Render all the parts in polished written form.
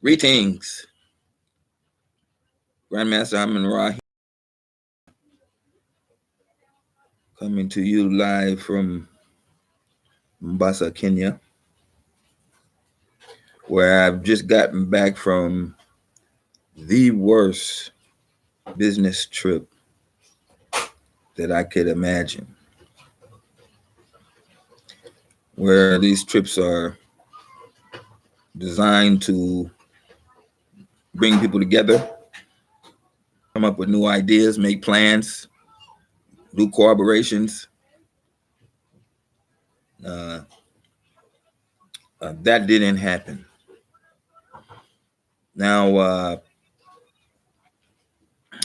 Greetings, Grandmaster Amon coming to you live from Mombasa, Kenya, where I've just gotten back from the worst business trip that I could imagine, where these trips are designed to bring people together, come up with new ideas, make plans, do collaborations. That didn't happen. Now,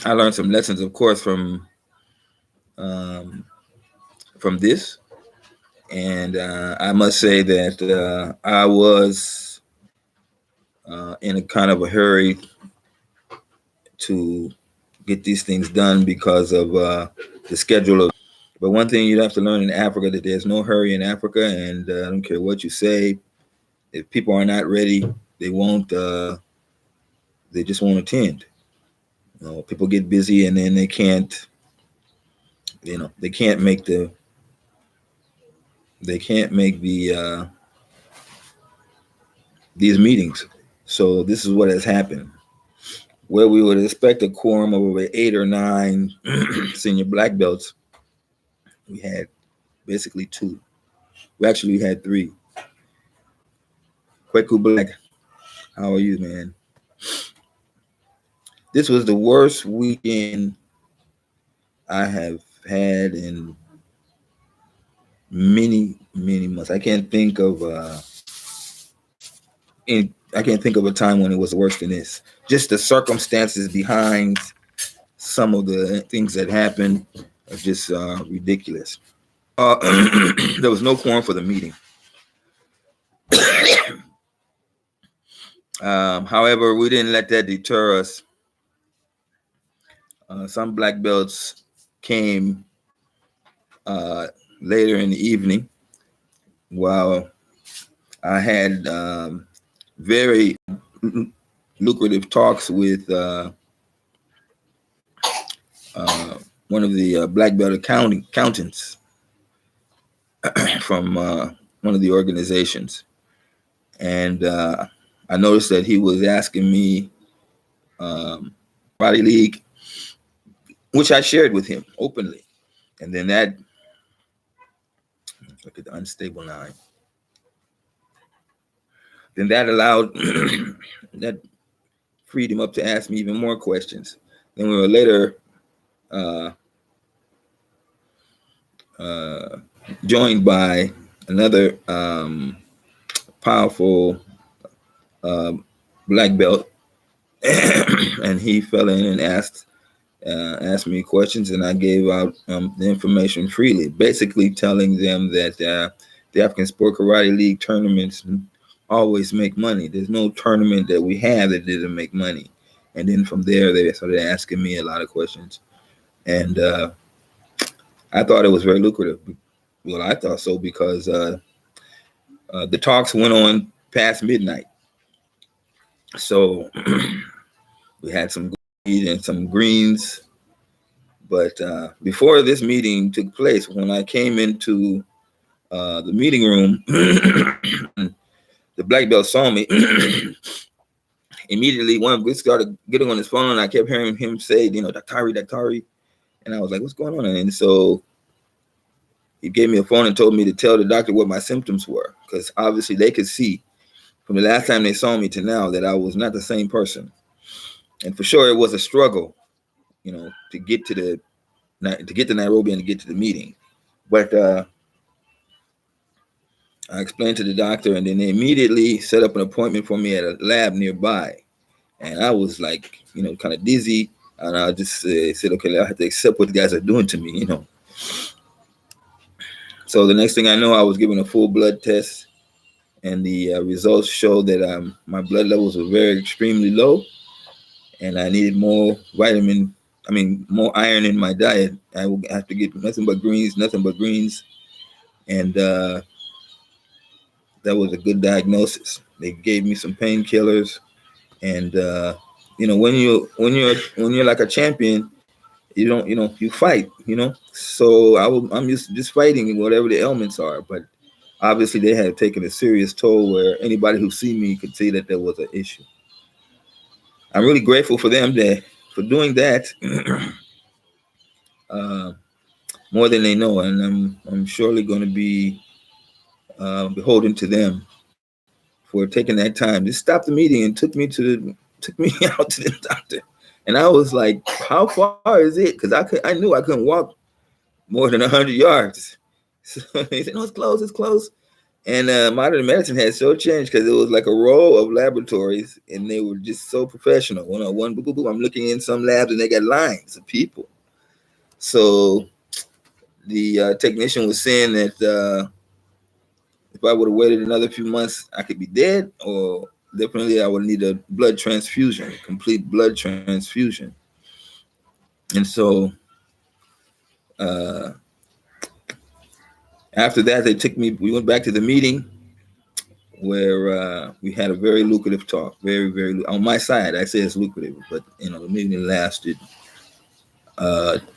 I learned some lessons, of course, from this, and I must say that I was in a kind of a hurry to get these things done because of the schedule. But one thing you'd have to learn in Africa, that there's no hurry in Africa, and I don't care what you say. If people are not ready, they won't. They just won't attend. People get busy, and then they can't. They can't make the. They can't make the these meetings. So this is what has happened. Where we would expect a quorum of over 8 or 9 senior black belts, we had basically 2. We had 3. Kweku Black, how are you, man? This was the worst weekend I have had in many, many months. I can't think of a time when it was worse than this. Just the circumstances behind some of the things that happened are just ridiculous. There was no quorum for the meeting. However, we didn't let that deter us. Some black belts came later in the evening, while I had very lucrative talks with one of the black belt accountants from one of the organizations. And I noticed that he was asking me Body League, which I shared with him openly. And then that, look at the unstable line. Then that allowed, that freed him up to ask me even more questions. Then we were later joined by another powerful black belt, and he fell in and asked me questions, and I gave out the information freely, basically telling them that the African Sport Karate League tournaments always make money. There's no tournament that we have that didn't make money. And then from there, they started asking me a lot of questions, and I thought it was very lucrative. Well, I thought so because the talks went on past midnight. So we had some eat and some greens. But before this meeting took place, when I came into the meeting room, the black belt saw me. Immediately, we started getting on his phone, and I kept hearing him say, Daktari. And I was like, what's going on? And so he gave me a phone and told me to tell the doctor what my symptoms were, because obviously they could see from the last time they saw me to now that I was not the same person. And for sure, it was a struggle, to get to Nairobi and to get to the meeting. But I explained to the doctor, and then they immediately set up an appointment for me at a lab nearby. And I was like, kind of dizzy. And I just said, okay, I have to accept what the guys are doing to me, So the next thing I know, I was given a full blood test, and the results showed that my blood levels were very extremely low, and I needed more more iron in my diet. I would have to get nothing but greens. And that was a good diagnosis. They gave me some painkillers, And when you're like a champion, you don't you fight. So I'm used to just fighting whatever the elements are. But obviously they had taken a serious toll where anybody who see me could see that there was an issue. I'm really grateful for them for doing that. uh, More than they know, and I'm surely going to be beholden to them for taking that time. Just stopped the meeting and took me out to the doctor. And I was like, "How far is it?" Because I knew I couldn't walk more than 100 yards. So he said, "No, it's close, it's close." And modern medicine has so changed because it was like a row of laboratories, and they were just so professional. One on one, boop, boop, boop. I'm looking in some labs, and they got lines of people. So the technician was saying that if I would have waited another few months, I could be dead, or definitely I would need a blood transfusion, complete blood transfusion. And so uh, after that, they took me. We went back to the meeting where we had a very lucrative talk. Very, very on my side. I say it's lucrative, but the meeting lasted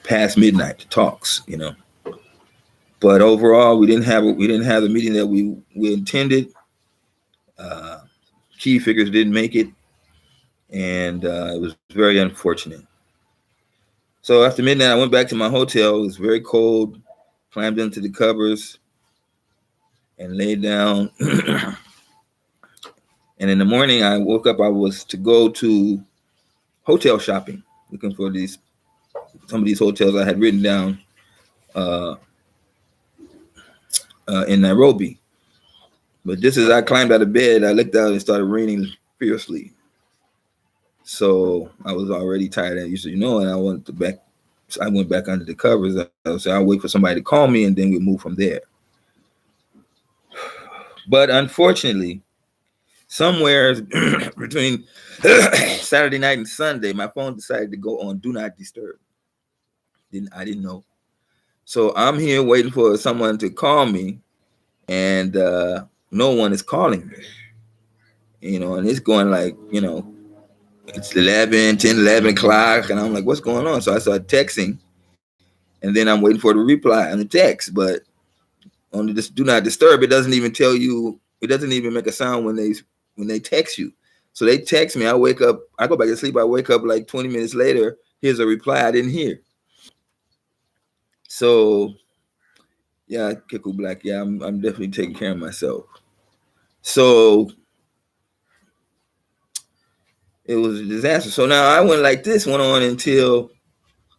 past midnight. The talks. But overall, we didn't have the meeting that we intended. Uh, Key figures didn't make it, and it was very unfortunate. So after midnight, I went back to my hotel. It was very cold. Climbed into the covers and laid down. And in the morning, I woke up. I was to go to hotel shopping, looking for some of these hotels I had written down uh, in Nairobi. But just as I climbed out of bed, I looked out and it started raining fiercely. So I was already tired, as and I wanted to back. So I went back under the covers. I said, I'll wait for somebody to call me, and then we move from there. But unfortunately, somewhere between Saturday night and Sunday, my phone decided to go on Do Not Disturb. I didn't know. So I'm here waiting for someone to call me, and no one is calling me. And it's going like, it's 11 o'clock, and I'm like, what's going on? So I started texting, and then I'm waiting for the reply on the text, but on this Do Not Disturb, it doesn't even tell you, it doesn't even make a sound when they text you. So they text me, I wake up, I go back to sleep, I wake up like 20 minutes later, here's a reply I didn't hear. So yeah, Kickle Black, yeah, I'm definitely taking care of myself. So it was a disaster. So now I went on until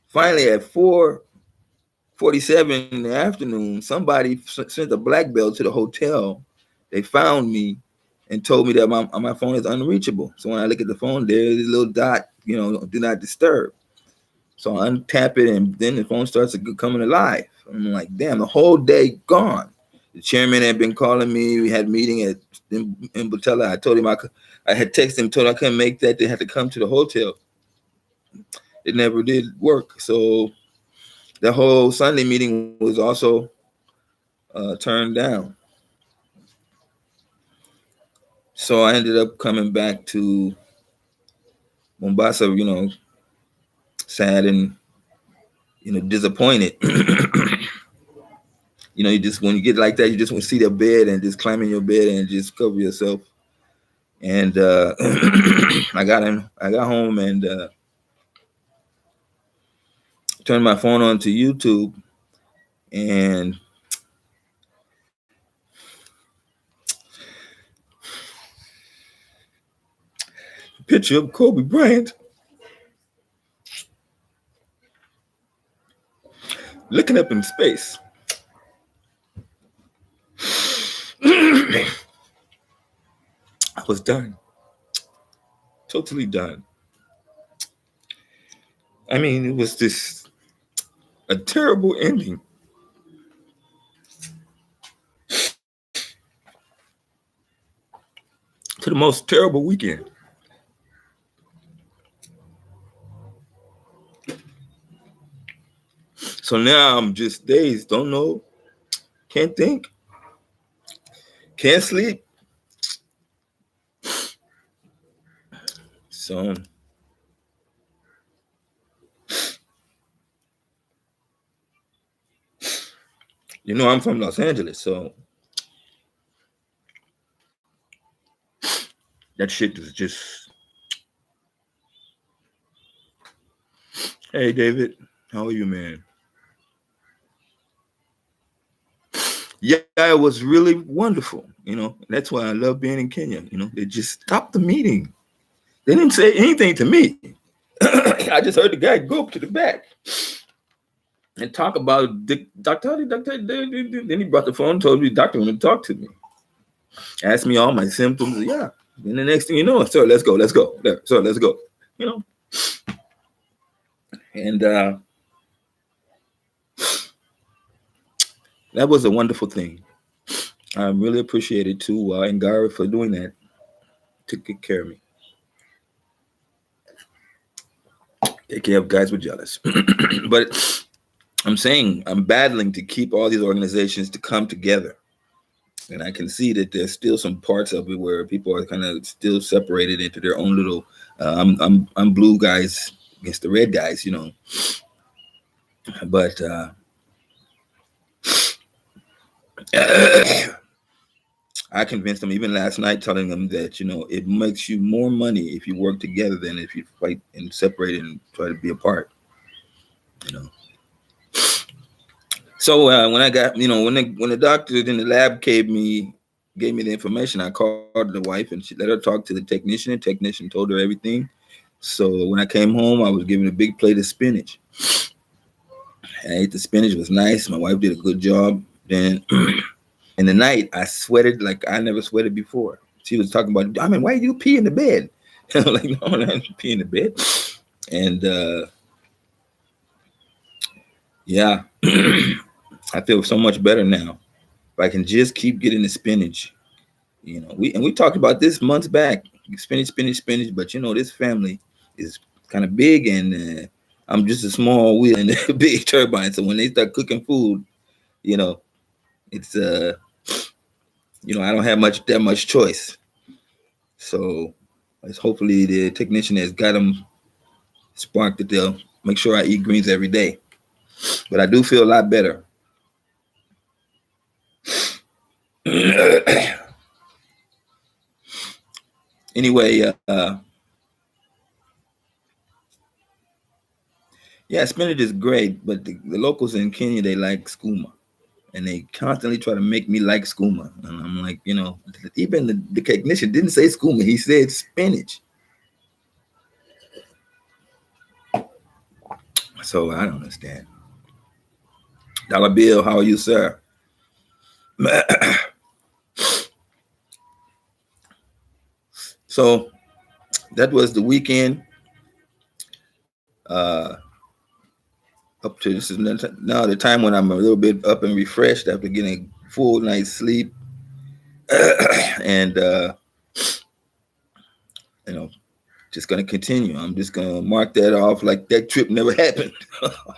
finally at 4:47 in the afternoon, somebody sent a black belt to the hotel. They found me and told me that my phone is unreachable. So when I look at the phone, there's a little dot, Do Not Disturb. So I untap it, and then the phone starts coming alive. I'm like, damn, the whole day gone. The chairman had been calling me. We had a meeting in Botella. I told him I had texted him, told him I couldn't make that. They had to come to the hotel. It never did work. So the whole Sunday meeting was also turned down. So I ended up coming back to Mombasa, sad and disappointed. You just, when you get like that, you just want to see the bed and just climb in your bed and just cover yourself. And I got home and turned my phone on to YouTube, and picture of Kobe Bryant looking up in space. I was done. Totally done. I mean, it was just a terrible ending to the most terrible weekend. So now I'm just dazed, don't know, can't think, can't sleep. So, I'm from Los Angeles, so that shit is just. Hey, David, how are you, man? Yeah, it was really wonderful. That's why I love being in Kenya. They just stopped the meeting. They didn't say anything to me. I just heard the guy go up to the back and talk about doctor. Then he brought the phone, told me the doctor wanted to talk to me, asked me all my symptoms. Yeah. And the next thing you know, sir, let's go. There, sir, let's go. And that was a wonderful thing. I really appreciate it too, and Gara for doing that. Took good care of me. Take care of guys were jealous. But I'm saying I'm battling to keep all these organizations to come together. And I can see that there's still some parts of it where people are kind of still separated into their own little. I'm blue guys against the red guys, But I convinced them even last night, telling them that it makes you more money if you work together than if you fight and separate and try to be apart. So when I got, when the doctor in the lab gave me the information, I called the wife and she let her talk to the technician. The technician told her everything. So when I came home, I was given a big plate of spinach. I ate the spinach. It was nice. My wife did a good job. Then in the night, I sweated like I never sweated before. She was talking about, I mean, why do you pee in the bed? I'm like, no, I'm not pee in the bed. And yeah, I feel so much better now. If I can just keep getting the spinach, we talked about this months back. Spinach. But this family is kind of big, and I'm just a small wheel in a big turbine. So when they start cooking food, it's I don't have that much choice. So it's hopefully the technician has got them sparked that they'll make sure I eat greens every day. But I do feel a lot better. Anyway, yeah, spinach is great, but the locals in Kenya, they like skooma. And they constantly try to make me like skooma. And I'm like, even the technician didn't say skooma. He said spinach. So I don't understand. Dollar Bill, how are you, sir? So that was the weekend. Up to this is now the time when I'm a little bit up and refreshed after getting a full night's sleep. And just gonna continue. I'm just gonna mark that off like that trip never happened,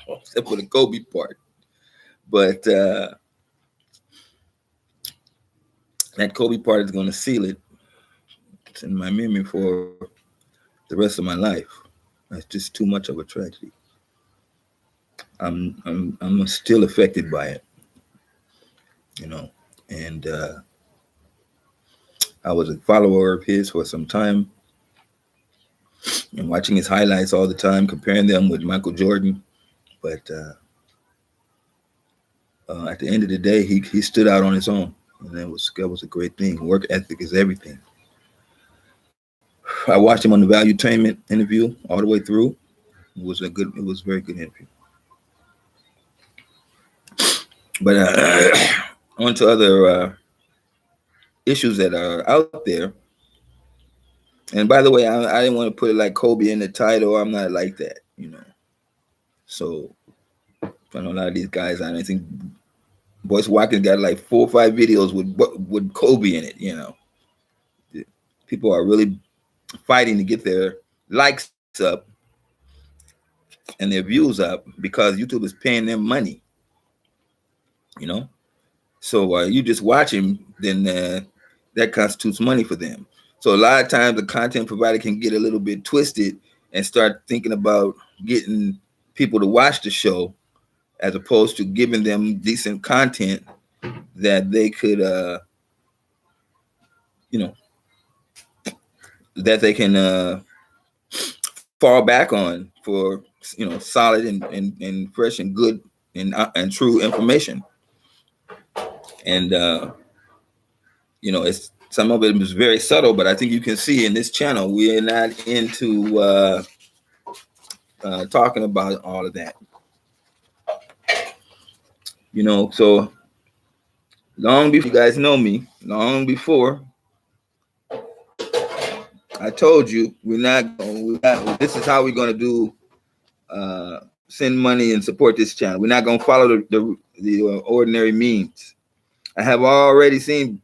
except for the Kobe part. But that Kobe part is gonna seal it. It's in my memory for the rest of my life. That's just too much of a tragedy. I'm still affected by it, and I was a follower of his for some time and watching his highlights all the time, comparing them with Michael Jordan. But at the end of the day, he stood out on his own, and that was a great thing. Work ethic is everything. I watched him on the Valuetainment interview all the way through. It was a very good interview. But on to other issues that are out there. And by the way, I didn't want to put it like Kobe in the title. I'm not like that, So I know a lot of these guys, I think Boyce Watkins got like 4 or 5 videos with Kobe in it, People are really fighting to get their likes up and their views up because YouTube is paying them money, So you just watch him, then that constitutes money for them. So a lot of times the content provider can get a little bit twisted and start thinking about getting people to watch the show as opposed to giving them decent content that they could, you know, that they can fall back on for, solid and fresh and good and true information. And it's some of it is very subtle, but I think you can see in this channel we are not into talking about all of that. So long before you guys know me, long before I told you this is how we're going to do send money and support this channel. We're not going to follow the ordinary means. I have already seen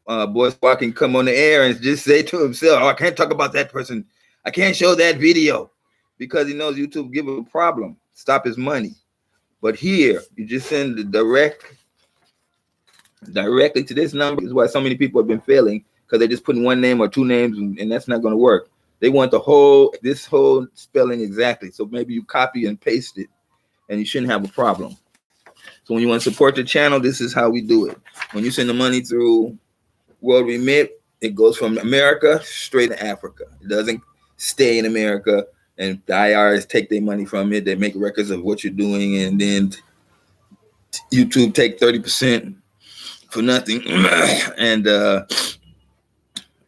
Boy Squawking come on the air and just say to himself, "Oh, I can't talk about that person. I can't show that video," because he knows YouTube give him a problem, stop his money. But here, you just send the directly to this number. Is why so many people have been failing, because they're just putting one name or two names, and that's not going to work. They want this whole spelling exactly. So maybe you copy and paste it, and you shouldn't have a problem. So when you want to support the channel, this is how we do it. When you send the money through World Remit, it goes from America straight to Africa. It doesn't stay in America, and the IRS take their money from it. They make records of what you're doing, and then YouTube take 30% for nothing, and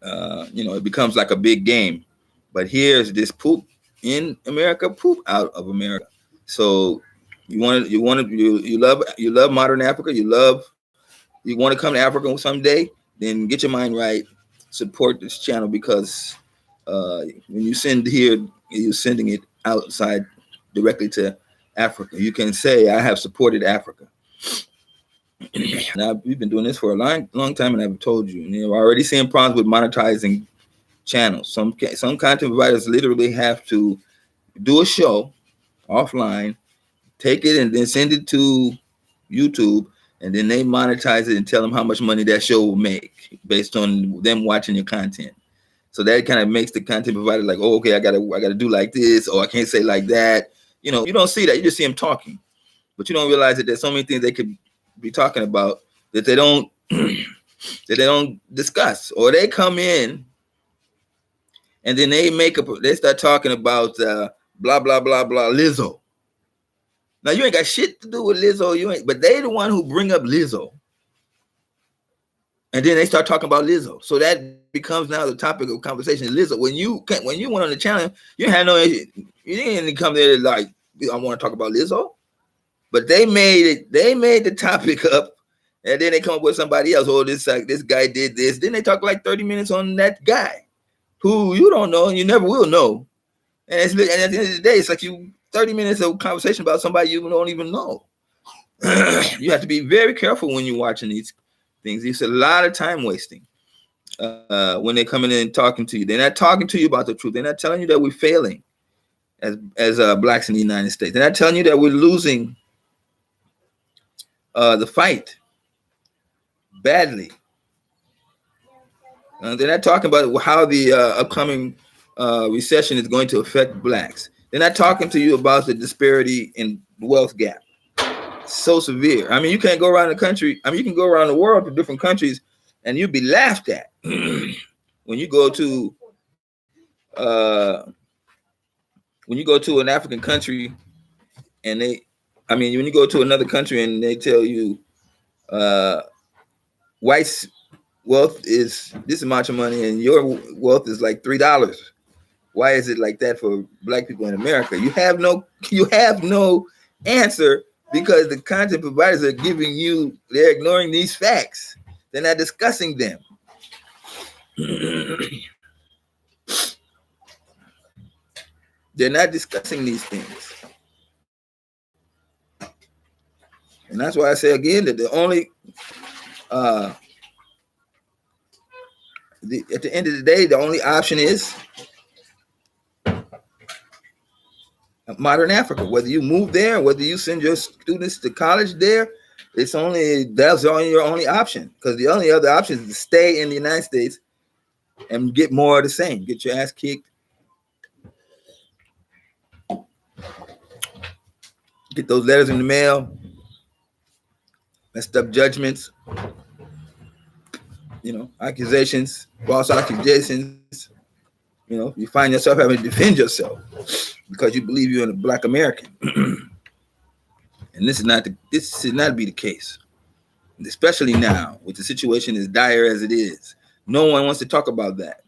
it becomes like a big game. But here's this poop in America, poop out of America. So you love modern Africa. You want to come to Africa someday. Then get your mind right. Support this channel, because when you send here, you're sending it outside directly to Africa. You can say, "I have supported Africa." Now, we've been doing this for a long time, and I've told you, we're already seeing problems with monetizing channels. Some content providers literally have to do a show offline, take it, and then send it to YouTube, and then they monetize it and tell them how much money that show will make based on them watching your content. So that kind of makes the content provider like, "Oh, okay, I gotta do like this, or I can't say like that." You don't see that. You just see them talking, but you don't realize that there's so many things they could be talking about that they don't that they don't discuss, or they come in and then they start talking about blah blah blah blah Lizzo. Now you ain't got shit to do with Lizzo, but they the one who bring up Lizzo, and then they start talking about Lizzo. So that becomes now the topic of conversation. Lizzo, when you went on the channel, you didn't come there like, "I want to talk about Lizzo," but they made the topic up, and then they come up with somebody else. "Oh, this guy did this." Then they talk like 30 minutes on that guy who you don't know and you never will know. And at the end of the day, it's like 30 minutes of conversation about somebody you don't even know. You have to be very careful when you're watching these things. It's a lot of time wasting when they're coming in and talking to you. They're not talking to you about the truth. They're not telling you that we're failing as blacks in the United States. They're not telling you that we're losing the fight badly. They're not talking about how the upcoming recession is going to affect blacks. They're not talking to you about the disparity in wealth gap. So severe. I mean, you can't go around the country. I mean, you can go around the world to different countries, and you'll be laughed at when you go to an African country, and when you go to another country and they tell you white wealth is this amount of money, and your wealth is like $3. Why is it like that for black people in America? You have no answer, because the content providers are they're ignoring these facts. They're not discussing them. They're not discussing these things. And that's why I say again that the only at the end of the day, the only option is modern Africa. Whether you move there, whether you send your students to college there, that's your only option. Because the only other option is to stay in the United States and get more of the same. Get your ass kicked. Get those letters in the mail. Messed up judgments. Accusations, false accusations. You find yourself having to defend yourself because you believe you're a black American. And this should not be the case. Especially now, with the situation as dire as it is. No one wants to talk about that.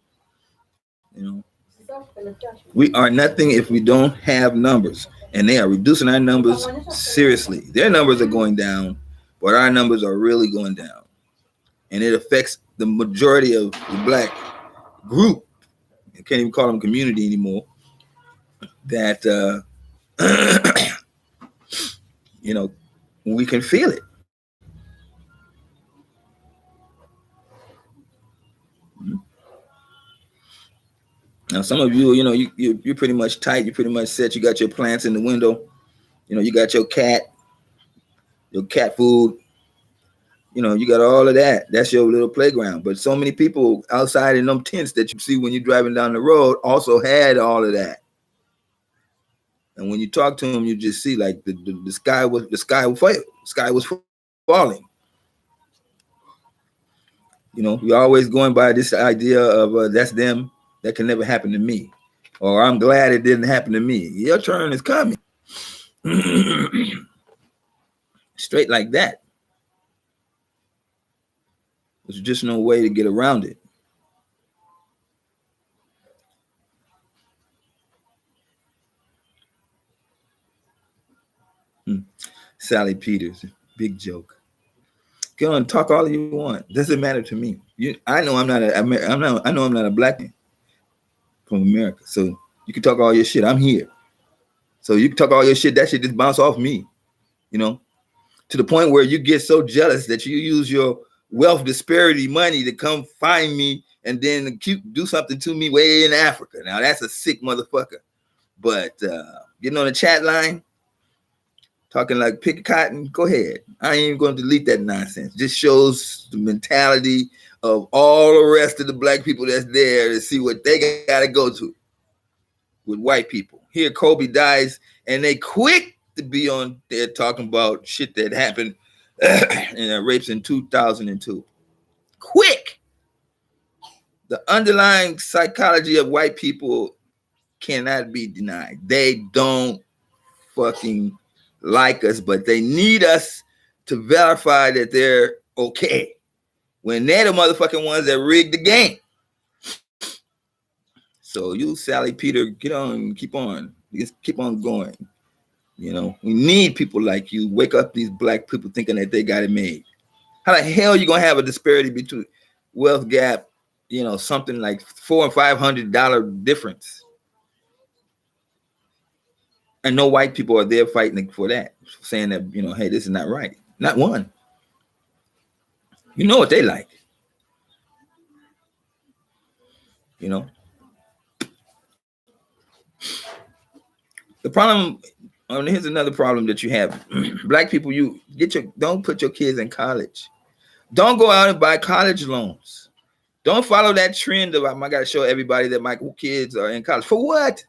We are nothing if we don't have numbers. And they are reducing our numbers seriously. Their numbers are going down, but our numbers are really going down. And it affects the majority of the black group. I can't even call them community anymore. That we can feel it. Now, some of you, you're pretty much tight. You're pretty much set. You got your plants in the window. You got your cat food. You got all of that. That's your little playground. But so many people outside in them tents that you see when you're driving down the road also had all of that. And when you talk to them, you just see like the sky was falling. You're always going by this idea of that's them. That can never happen to me. Or I'm glad it didn't happen to me. Your turn is coming. Straight like that. There's just no way to get around it. Sally Peters, big joke. Go and talk all you want. Doesn't matter to me. I know I'm not a black man from America. So you can talk all your shit. I'm here. So you can talk all your shit. That shit just bounce off me. To the point where you get so jealous that you use your wealth disparity money to come find me and then do something to me way in Africa. Now that's a sick motherfucker. But getting on the chat line, talking like pick cotton, go ahead. I ain't even going to delete that nonsense. Just shows the mentality of all the rest of the black people that's there to see what they got to go to with white people. Here Kobe dies and they quick to be on there talking about shit that happened in rapes in 2002. Quick. The underlying psychology of white people cannot be denied. They don't fucking like us, but they need us to verify that they're okay when they're the motherfucking ones that rigged the game. So you, Sally Peter, get on, keep on, just keep on going. We need people like you. Wake up these black people thinking that they got it made. How the hell are you gonna have a disparity between wealth gap? Something like $400 and $500 difference, and no white people are there fighting for that, saying that hey, this is not right. Not one. You know what they like. The problem. Here's another problem that you have. Black people, don't put your kids in college. Don't go out and buy college loans. Don't follow that trend of I got to show everybody that my kids are in college. For what?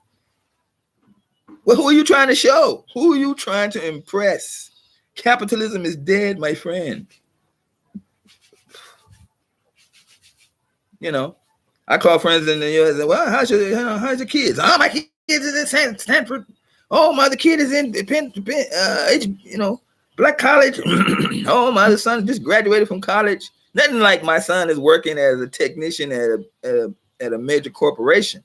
Well, who are you trying to show? Who are you trying to impress? Capitalism is dead, my friend. I call friends in the U.S. and well, how's your kids? Oh, my kids is in Stanford. Oh, my other kid is in black college. Oh, my other son just graduated from college. Nothing like my son is working as a technician at a major corporation.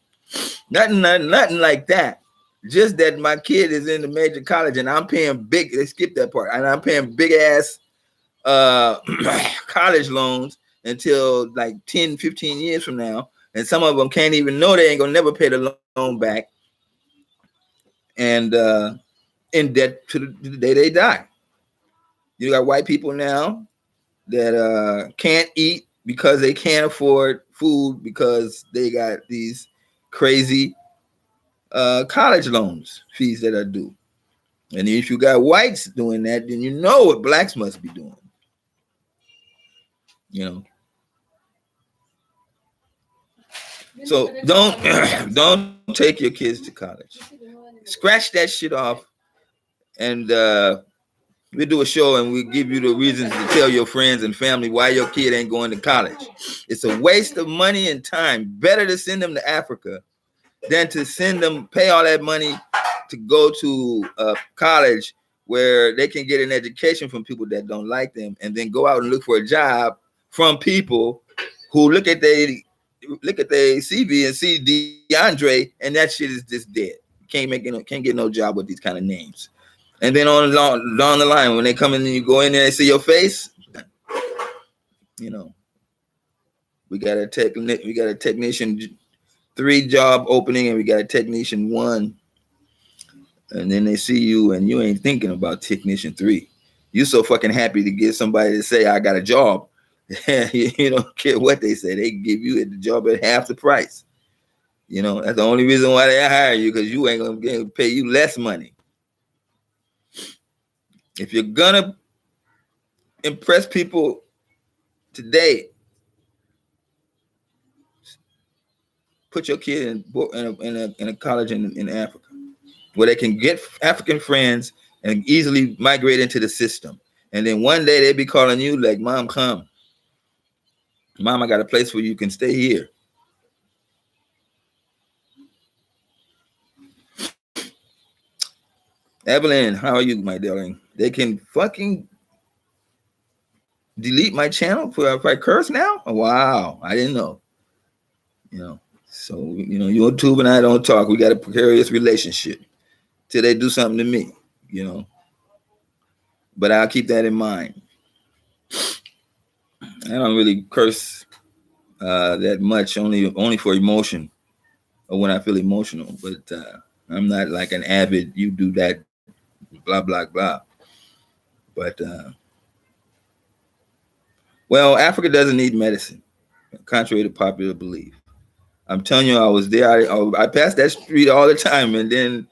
Nothing like that. Just that my kid is in the major college and I'm paying big. They skip that part. And I'm paying big ass college loans until like 10, 15 years from now. And some of them can't even know they ain't gonna never pay the loan back. And in debt to the day they die. You got white people now that can't eat because they can't afford food because they got these crazy college loans fees that are due. And if you got whites doing that, then you know what blacks must be doing. So don't take your kids to college. Scratch that shit off, and we'll do a show and we'll give you the reasons to tell your friends and family why your kid ain't going to college. It's a waste of money and time. Better to send them to Africa than to send them, pay all that money to go to college where they can get an education from people that don't like them, and then go out and look for a job from people who look at their CV and see DeAndre, and that shit is just dead. Can't get no job with these kind of names. And then down the line, when they come in and you go in there and see your face, you know, we got a technician 3 job opening, and we got a technician 1. And then they see you and you ain't thinking about technician 3. You so fucking happy to get somebody to say, I got a job. You don't care what they say. They give you the job at half the price. You know, that's the only reason why they hire you, because you ain't gonna pay you less money. If you're gonna impress people today, put your kid in a college in Africa where they can get African friends and easily migrate into the system. And then one day they'll be calling you like, Mom, come. Mom, I got a place where you can stay here. Evalyne, how are you, my darling? They can fucking delete my channel if I curse now? Wow, I didn't know. You know, so, you know, YouTube and I don't talk. We got a precarious relationship till they do something to me, you know. But I'll keep that in mind. I don't really curse that much, only for emotion or when I feel emotional. But I'm not like an avid, you do that, blah, blah, blah. But, well, Africa doesn't need medicine, contrary to popular belief. I'm telling you, I was there. I passed that street all the time. And then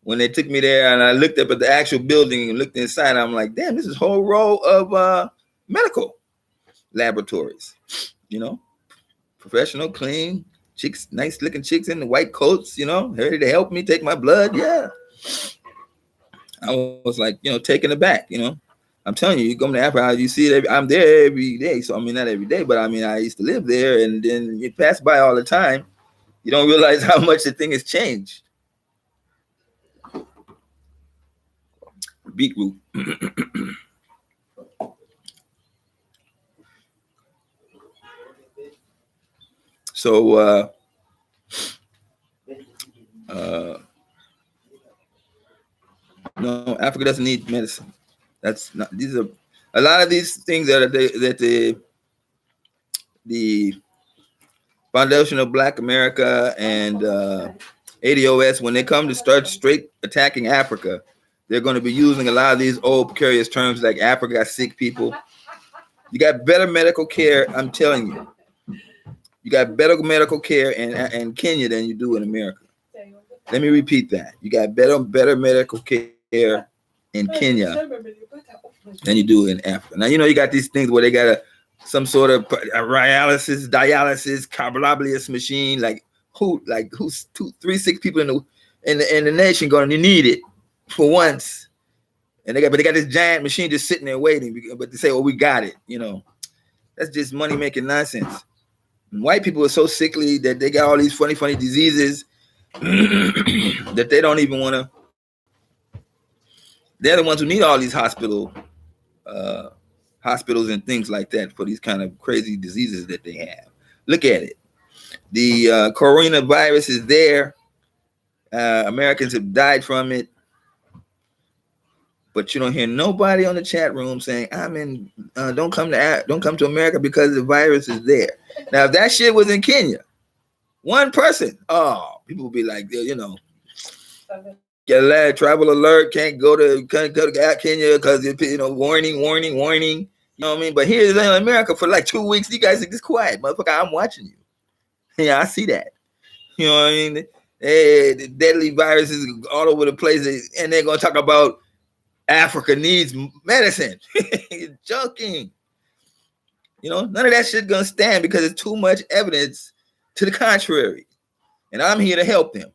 when they took me there and I looked up at the actual building and looked inside, I'm like, damn, this is a whole row of medical laboratories. You know, professional, clean chicks, nice looking chicks in the white coats, you know, ready to help me take my blood. Yeah. I was like, you know, taken aback, you know. I'm telling you, you go to Africa, you see it. I'm there every day. So, I mean, not every day, but I mean, I used to live there, and then you pass by all the time. You don't realize how much the thing has changed. Beetroot. So, no, Africa doesn't need medicine. That's not. These are a lot of these things that the Foundation of Black America and ADOS, when they come to start straight attacking Africa, they're going to be using a lot of these old precarious terms like Africa got sick people. You got better medical care. I'm telling you, you got better medical care in Kenya than you do in America. Let me repeat that. You got better medical care in Kenya than you do in Africa. Now, you know, you got these things where they got some sort of dialysis, carbolysis machine. Who's 3 sick people in the nation going to need it for once? And they got this giant machine just sitting there waiting. But they say, "Oh, we got it." You know, that's just money making nonsense. And white people are so sickly that they got all these funny diseases that they don't even want to. They're the ones who need all these hospitals and things like that for these kind of crazy diseases that they have. Look at it. The coronavirus is there. Americans have died from it. But you don't hear nobody on the chat room saying, don't come to America because the virus is there. Now, if that shit was in Kenya, one person, people would be like, you know, get a travel alert, can't go to Kenya because, you know, warning. You know what I mean? But here in America for like 2 weeks, you guys are just quiet. Motherfucker, I'm watching you. Yeah, I see that. You know what I mean? Hey, the deadly viruses all over the place, and they're going to talk about Africa needs medicine. You're joking. You know, none of that shit going to stand because there's too much evidence To the contrary. And I'm here to help them.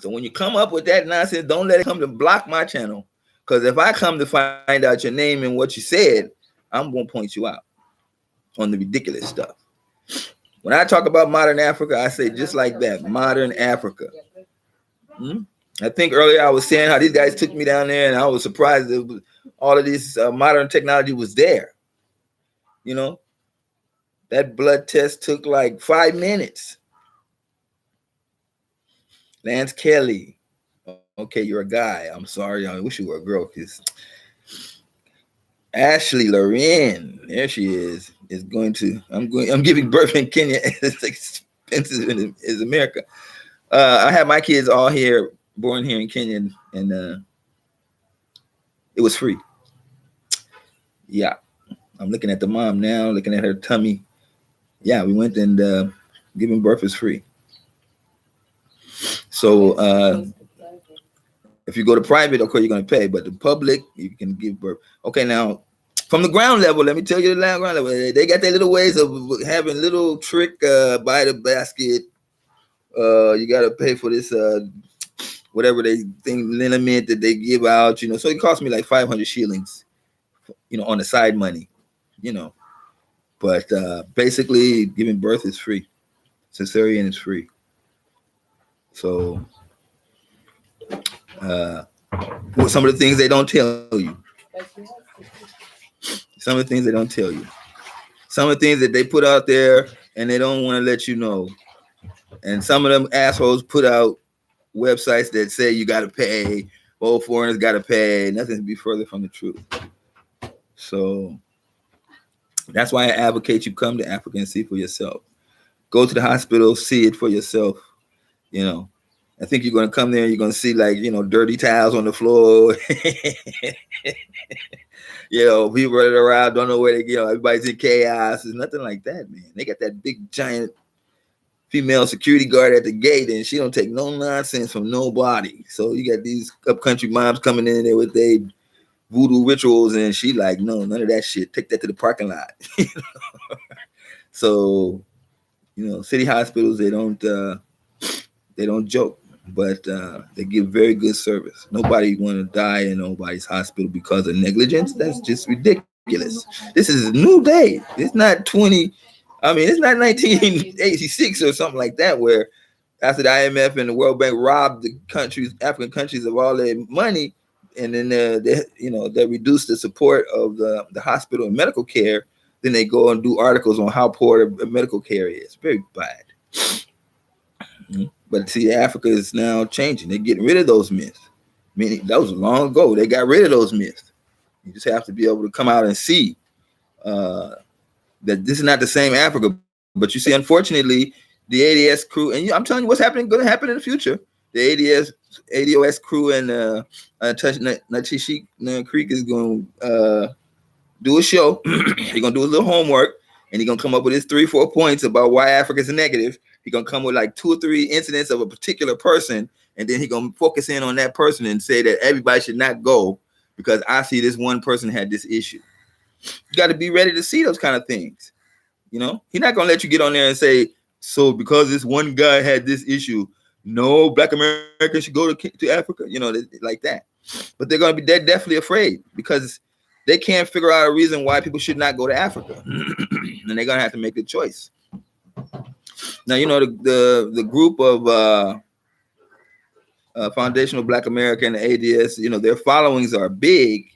So when you come up with that nonsense, don't let it come to block my channel. Because if I come to find out your name and what you said, I'm going to point you out on the ridiculous stuff. When I talk about modern Africa, I say just like that, modern Africa. I think earlier I was saying how these guys took me down there, and I was surprised that all of this modern technology was there. You know, that blood test took like 5 minutes. Lance Kelly. Okay, you're a guy. I'm sorry. I wish you were a girl. Because Ashley Loren, there she is going to. I'm giving birth in Kenya. It's expensive as America. I have my kids all here, born here in Kenya, and it was free. Yeah, I'm looking at the mom now, looking at her tummy. Yeah, we went and giving birth is free. So if you go to private, of course you're going to pay, but the public, you can give birth. Okay, now from the ground level, let me tell you the ground level. They got their little ways of having little trick by the basket. You got to pay for this whatever they think liniment that they give out. So it cost me like 500 shillings. On the side money. But basically, giving birth is free. Cesarean is free. So, some of the things they don't tell you. Some of the things they don't tell you. Some of the things that they put out there and they don't want to let you know. And some of them assholes put out websites that say you got to pay. Oh, foreigners got to pay. Nothing to be further from the truth. So that's why I advocate you come to Africa and see for yourself. Go to the hospital, see it for yourself. I think you're going to come there and you're going to see dirty towels on the floor. People running around, don't know where they go. Everybody's in chaos. It's nothing like that, man. They got that big, giant female security guard at the gate, and she don't take no nonsense from nobody. So you got these upcountry moms coming in there with their voodoo rituals, and she like, no, none of that shit. Take that to the parking lot. So, city hospitals, they don't joke, but they give very good service. Nobody want to die in nobody's hospital because of negligence. That's just ridiculous. This is a new day. It's not it's not 1986 or something like that, where after the IMF and the World Bank robbed the African countries of all their money, and then they reduce the support of the hospital and medical care. Then they go and do articles on how poor the medical care is. Very bad. But see, Africa is now changing. They're getting rid of those myths. That was long ago. They got rid of those myths. You just have to be able to come out and see that this is not the same Africa. But you see, unfortunately, the ADS crew, and I'm telling you what's going to happen in the future. The ADOS crew and Nachishi Creek is going to do a show. He's going to do a little homework, and he's going to come up with his 3-4 points about why Africa is negative. He's going to come with like 2 or 3 incidents of a particular person, and then he's going to focus in on that person and say that everybody should not go because I see this one person had this issue. You got to be ready to see those kind of things. He's not going to let you get on there and say, so because this one guy had this issue, no Black Americans should go to Africa, like that. But they're definitely afraid because they can't figure out a reason why people should not go to Africa. And they're going to have to make a choice. Now, the group of Foundational Black America and the ADS, their followings are big,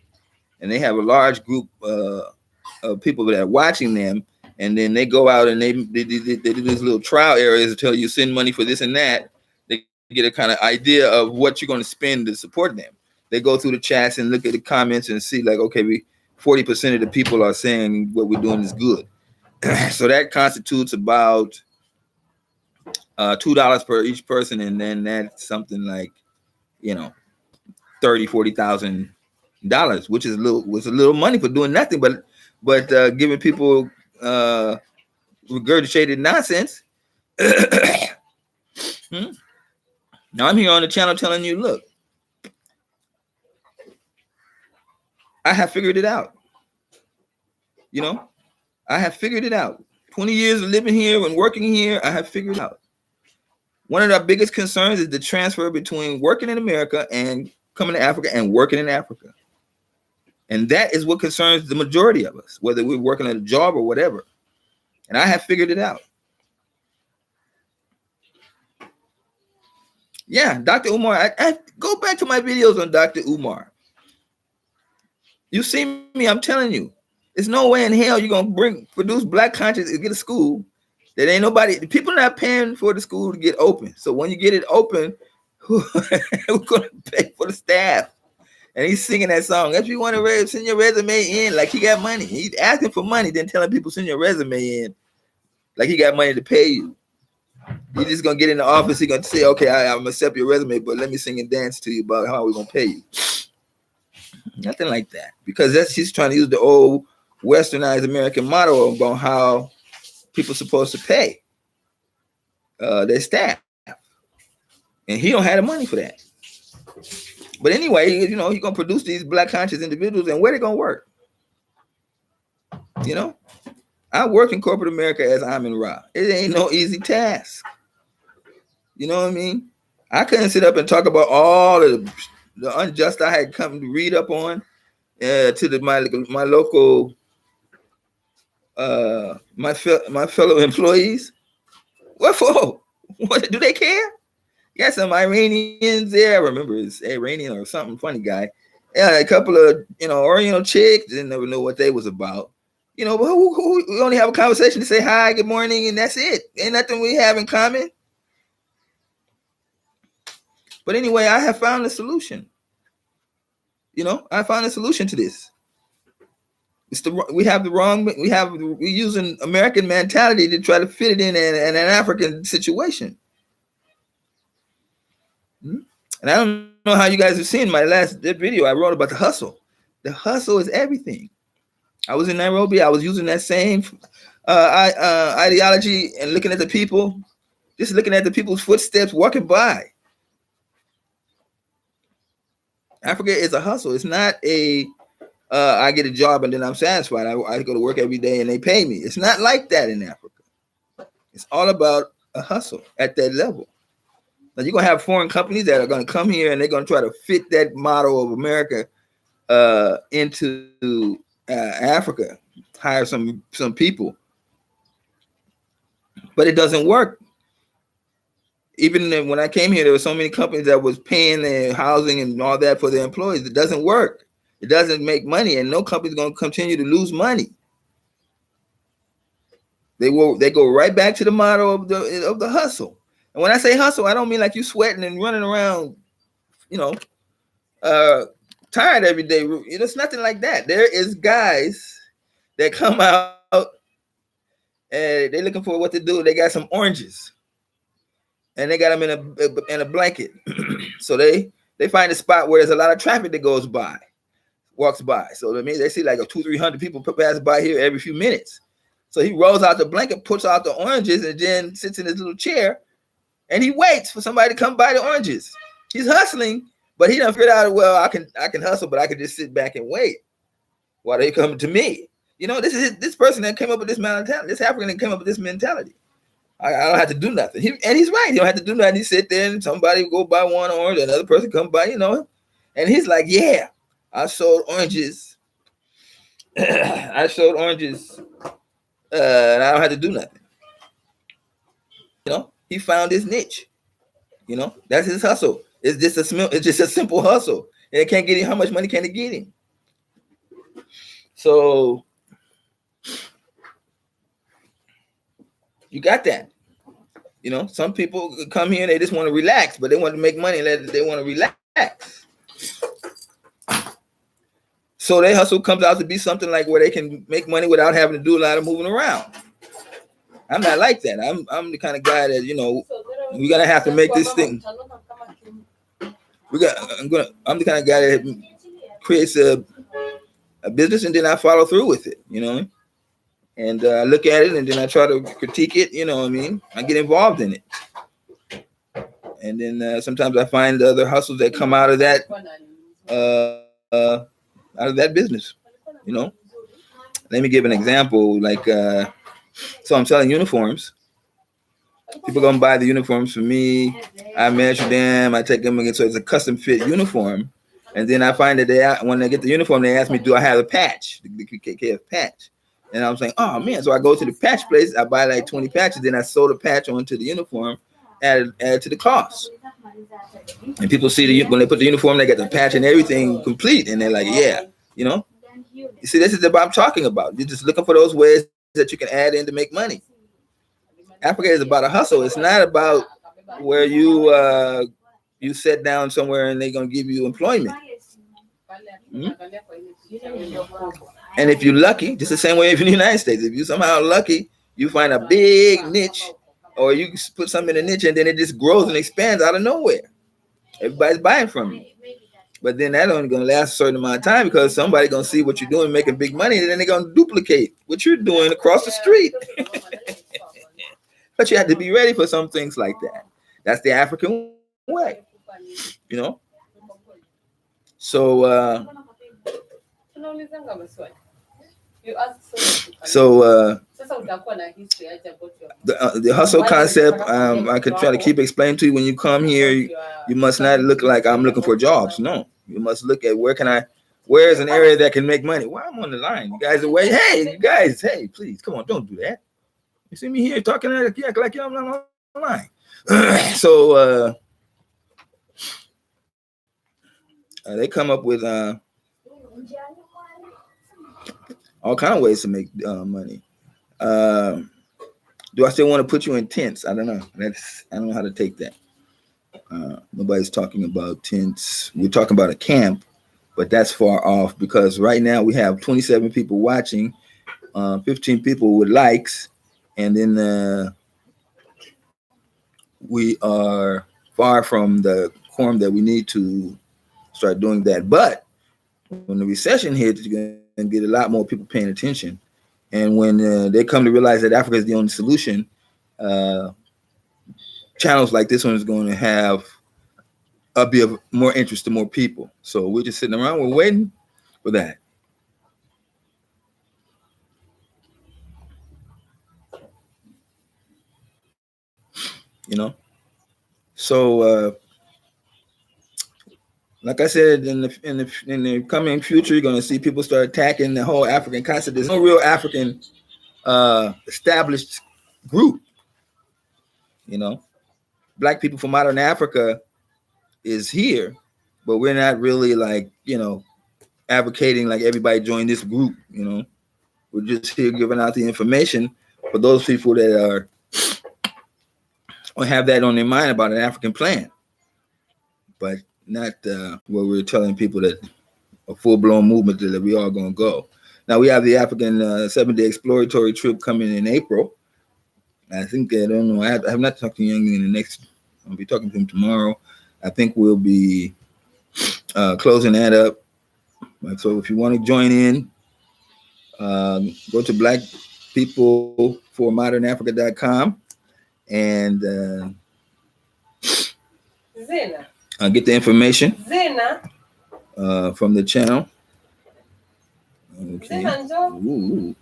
and they have a large group of people that are watching them. And then they go out and they do these little trial areas until you send money for this and that. They get a kind of idea of what you're going to spend to support them. They go through the chats and look at the comments and see 40% of the people are saying what we're doing is good. So that constitutes about $2 per each person, and then that's something like $30,000-$40,000, which is a little money for doing nothing but giving people regurgitated nonsense. Now I'm here on the channel telling you, look, I have figured it out. I have figured it out. 20 years of living here and working here, I have figured out. One of our biggest concerns is the transfer between working in America and coming to Africa and working in Africa. And that is what concerns the majority of us, whether we're working at a job or whatever. And I have figured it out. Yeah, Dr. Umar, I go back to my videos on Dr. Umar. You see me, I'm telling you, there's no way in hell you're going to produce black conscience and get a school that ain't nobody, the people not paying for the school to get open. So when you get it open, who's going to pay for the staff? And he's singing that song. If you want to send your resume in, like he got money. He's asking for money, then telling people send your resume in, like he got money to pay you. He's just going to get in the office. He's going to say, okay, I'm going to accept your resume, but let me sing and dance to you about how we're going to pay you. Nothing like that. Because he's trying to use the old westernized American model about how people are supposed to pay their staff. And he don't have the money for that. But anyway, he's going to produce these black conscious individuals, and where they going to work? I work in corporate America as Amin Ra. It ain't no easy task. You know what I mean? I couldn't sit up and talk about all of the unjust I had come to read up on to my local my fellow employees. What for? What do they care? Got some Iranians there. I remember it's Iranian or something funny guy. Yeah, a couple of Oriental chicks. Didn't never know what they was about. But we only have a conversation to say hi, good morning, and that's it. Ain't nothing we have in common. But anyway, I have found a solution. I found a solution to this. We're using American mentality to try to fit it in an African situation. And I don't know how you guys have seen my last video. I wrote about the hustle. The hustle is everything. I was in Nairobi. I was using that same ideology and looking at the people, just looking at the people's footsteps walking by. Africa is a hustle. It's not I get a job and then I'm satisfied. I go to work every day and they pay me. It's not like that in Africa. It's all about a hustle at that level. Now you're gonna have foreign companies that are gonna come here and they're gonna try to fit that model of America into Africa, hire some people, but it doesn't work. Even when I came here, there were so many companies that was paying their housing and all that for their employees. It doesn't work. It doesn't make money, and no company's going to continue to lose money. They go right back to the model of the hustle. And when I say hustle, I don't mean like you sweating and running around, tired every day. It's nothing like that. There is guys that come out and they're looking for what to do. They got some oranges, and they got them in a blanket. So they find a spot where there's a lot of traffic that walks by. So that means they see like 200-300 people pass by here every few minutes. So he rolls out the blanket, puts out the oranges, and then sits in his little chair, and he waits for somebody to come buy the oranges. He's hustling, but he done figured out, well, I can hustle, but I can just sit back and wait while they come to me. This person that came up with this mentality, this African that came up with this mentality. I don't have to do nothing. And he's right. He don't have to do nothing. He sit there and somebody go buy one orange, another person come buy, and he's like, yeah, I sold oranges. I sold oranges, and I don't have to do nothing. He found his niche. That's his hustle. It's just a simple hustle, and it can't get him. How much money can it get him? So you got that. Some people come here and they just want to relax, but they want to make money and they want to relax. So their hustle comes out to be something like where they can make money without having to do a lot of moving around. I'm not like that. I'm the kind of guy that, we're gonna have to make this thing. I'm the kind of guy that creates a business and then I follow through with it, and I look at it and then I try to critique it, I get involved in it. And then sometimes I find other hustles that come out of that business, Let me give an example. Like So I'm selling uniforms. People gonna buy the uniforms for me. I measure them. I take them again. So it's a custom fit uniform. And then I find that when they get the uniform, they ask me, do I have a patch, the KKF patch? And I'm saying, oh man. So I go to the patch place. I buy like 20 patches. Then I sew the patch onto the uniform, add to the cost. And people see when they put the uniform, they get the patch and everything complete. And they're like, yeah, you know. You see, this is what I'm talking about. You're just looking for those ways that you can add in to make money. Africa is about a hustle. It's not about where you sit down somewhere and they're gonna give you employment. Hmm? And if you're lucky, just the same way in the United States, if you're somehow lucky, you find a big niche, or you put something in a niche and then it just grows and expands out of nowhere. Everybody's buying from you. But then that only gonna last a certain amount of time because somebody's gonna see what you're doing, making big money, and then they're gonna duplicate what you're doing across the street. But you have to be ready for some things like that. That's the African way, you know. So, the hustle concept, I could try to keep explaining to you. When you come here, you must not look like I'm looking for jobs. No, you must look at where is an area that can make money. Well, I'm on the line. You guys are waiting. Hey, you guys, hey, please, come on, don't do that. You see me here talking like I'm not on the line. So they come up with all kind of ways to make money. Do I still want to put you in tents? I don't know. I don't know how to take that. Nobody's talking about tents. We're talking about a camp, but that's far off because right now we have 27 people watching, 15 people with likes, and then we are far from the quorum that we need to start doing that. But when the recession hits, you're going to get a lot more people paying attention. And when they come to realize that Africa is the only solution, channels like this one is going to have be of more interest to more people. So we're just sitting around, we're waiting for that. You know, so like I said, in the coming future, you're going to see people start attacking the whole African concept. There's no real African established group. You know, Black people from modern Africa is here, but we're not really like, you know, advocating like everybody join this group. You know, we're just here giving out the information for those people that are or have that on their mind about an African plan, but not where we're telling people that a full-blown movement that we are going to go. Now we have the African 7-day exploratory trip coming in April. I think I don't know. I have not talked to Young in the next. I'll be talking to him tomorrow. I think we'll be closing that up. So if you want to join in, go to blackpeopleformodernafrica.com and get the information from the channel. Okay. Ooh.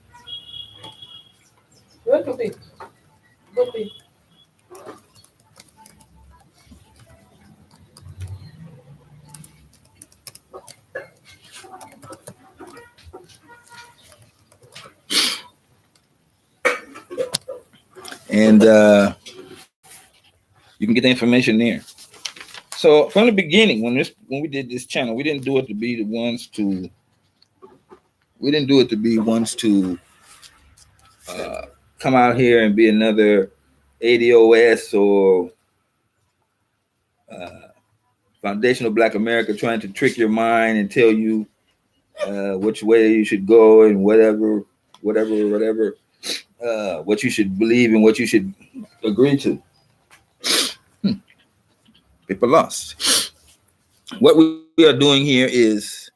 And you can get the information there. So from the beginning, when we did this channel, we didn't do it to be the ones to. We didn't do it to be ones to come out here and be another ADOS or Foundational Black America trying to trick your mind and tell you which way you should go and whatever, what you should believe and what you should agree to. People lost. What we are doing here is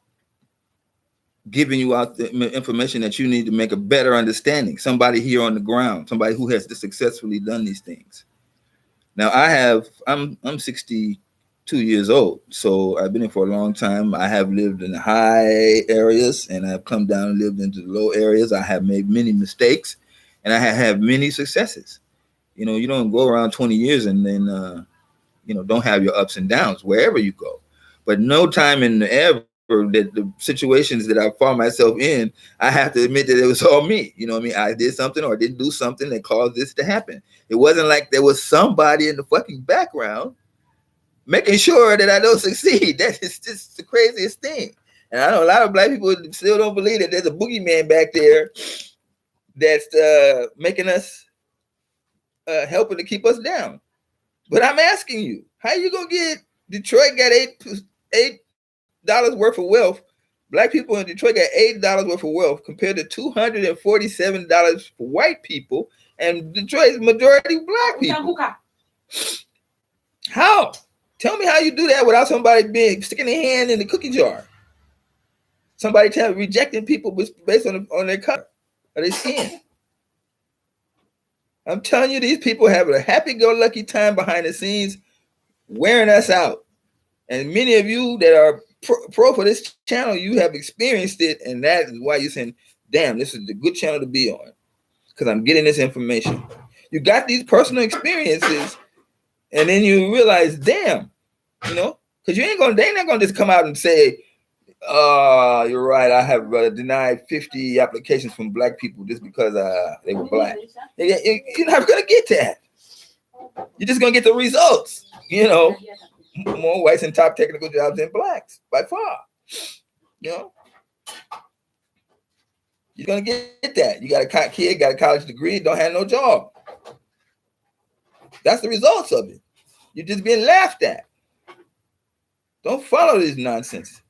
giving you out the information that you need to make a better understanding. Somebody here on the ground, somebody who has successfully done these things. Now I'm 62 years old, so I've been here for a long time. I have lived in the high areas and I've come down and lived into the low areas. I have made many mistakes and I have many successes. You know, you don't go around 20 years and then don't have your ups and downs wherever you go. But no time in ever that the situations that I found myself in, I have to admit that it was all me. You know what I mean? I did something or didn't do something that caused this to happen. It wasn't like there was somebody in the fucking background making sure that I don't succeed. That is just the craziest thing. And I know a lot of black people still don't believe that there's a boogeyman back there that's making us, helping to keep us down. But I'm asking you, how you gonna get Detroit got $8 worth of wealth? Black people in Detroit got $8 worth of wealth compared to $247 for white people, and Detroit's majority black people. How? Tell me how you do that without somebody sticking their hand in the cookie jar. Somebody rejecting people based on their color or their skin. I'm telling you, these people have a happy-go-lucky time behind the scenes, wearing us out. And many of you that are pro for this channel, you have experienced it, and that is why you're saying, damn, this is a good channel to be on, because I'm getting this information. You got these personal experiences, and then you realize, damn, because they're not gonna just come out and say, you're right, I have denied 50 applications from black people just because they were black. You're not gonna get that. You're just gonna get the results. More whites in top technical jobs than blacks by far. You're gonna get that. You got a kid, got a college degree, don't have no job. That's the results of it. You're just being laughed at. Don't follow this nonsense.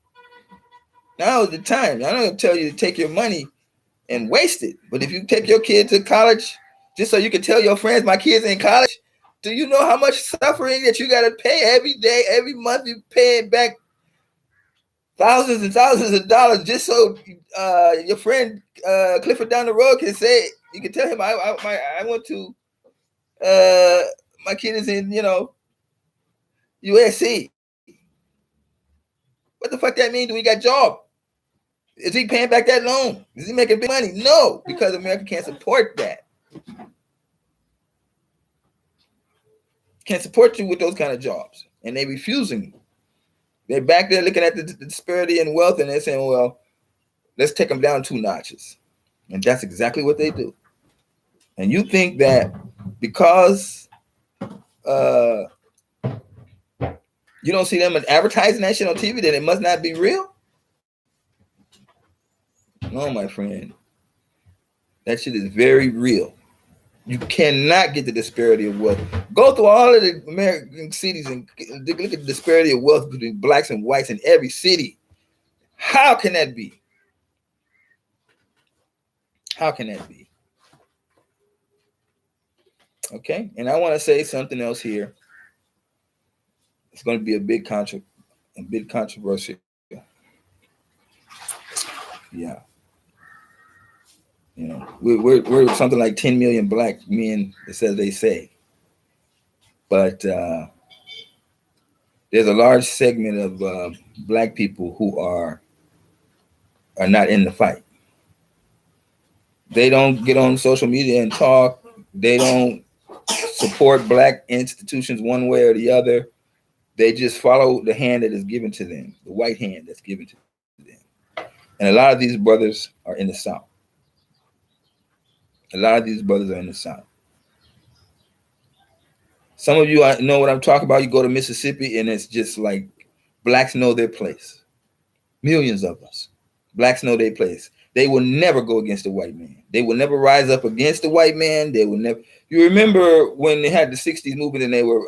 Now is the time. I'm not gonna tell you to take your money and waste it. But if you take your kid to college just so you can tell your friends, my kid's in college, do you know how much suffering that you got to pay every day, every month? You're paying back thousands and thousands of dollars just so your friend Clifford down the road can say, you can tell him, I want to, my kid is in, USC. What the fuck that mean? Do he got a job? Is he paying back that loan? Is he making big money? No, because America can't support that. Can't support you with those kind of jobs. And they're refusing. They're back there looking at the disparity in wealth, and they're saying, well, let's take them down 2 notches. And that's exactly what they do. And you think that because you don't see them advertising that shit on TV, then it must not be real? No, my friend. That shit is very real. You cannot get the disparity of wealth. Go through all of the American cities and look at the disparity of wealth between blacks and whites in every city. How can that be? How can that be? Okay, and I want to say something else here. It's going to be a bit controversial. Yeah. We're something like 10 million black men, as they say. But there's a large segment of black people who are not in the fight. They don't get on social media and talk. They don't support black institutions one way or the other. They just follow the hand that is given to them, the white hand that's given to them. And a lot of these brothers are in the South. A lot of these brothers are in the South. Some of you know what I'm talking about. You go to Mississippi and it's just like blacks know their place. Millions of us. Blacks know their place. They will never go against the white man. They will never rise up against the white man. They will never. You remember when they had the 60s movement and they were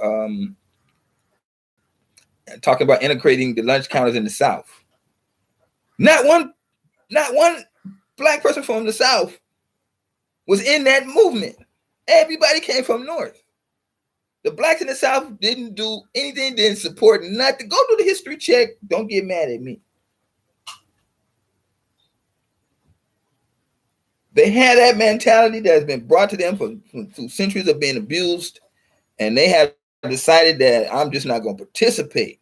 talking about integrating the lunch counters in the South. Not one black person from the South was in that movement. Everybody came from North. The blacks in the South didn't do anything, didn't support nothing. Go do the history check. Don't get mad at me. They had that mentality that has been brought to them through centuries of being abused, and they have decided that I'm just not going to participate.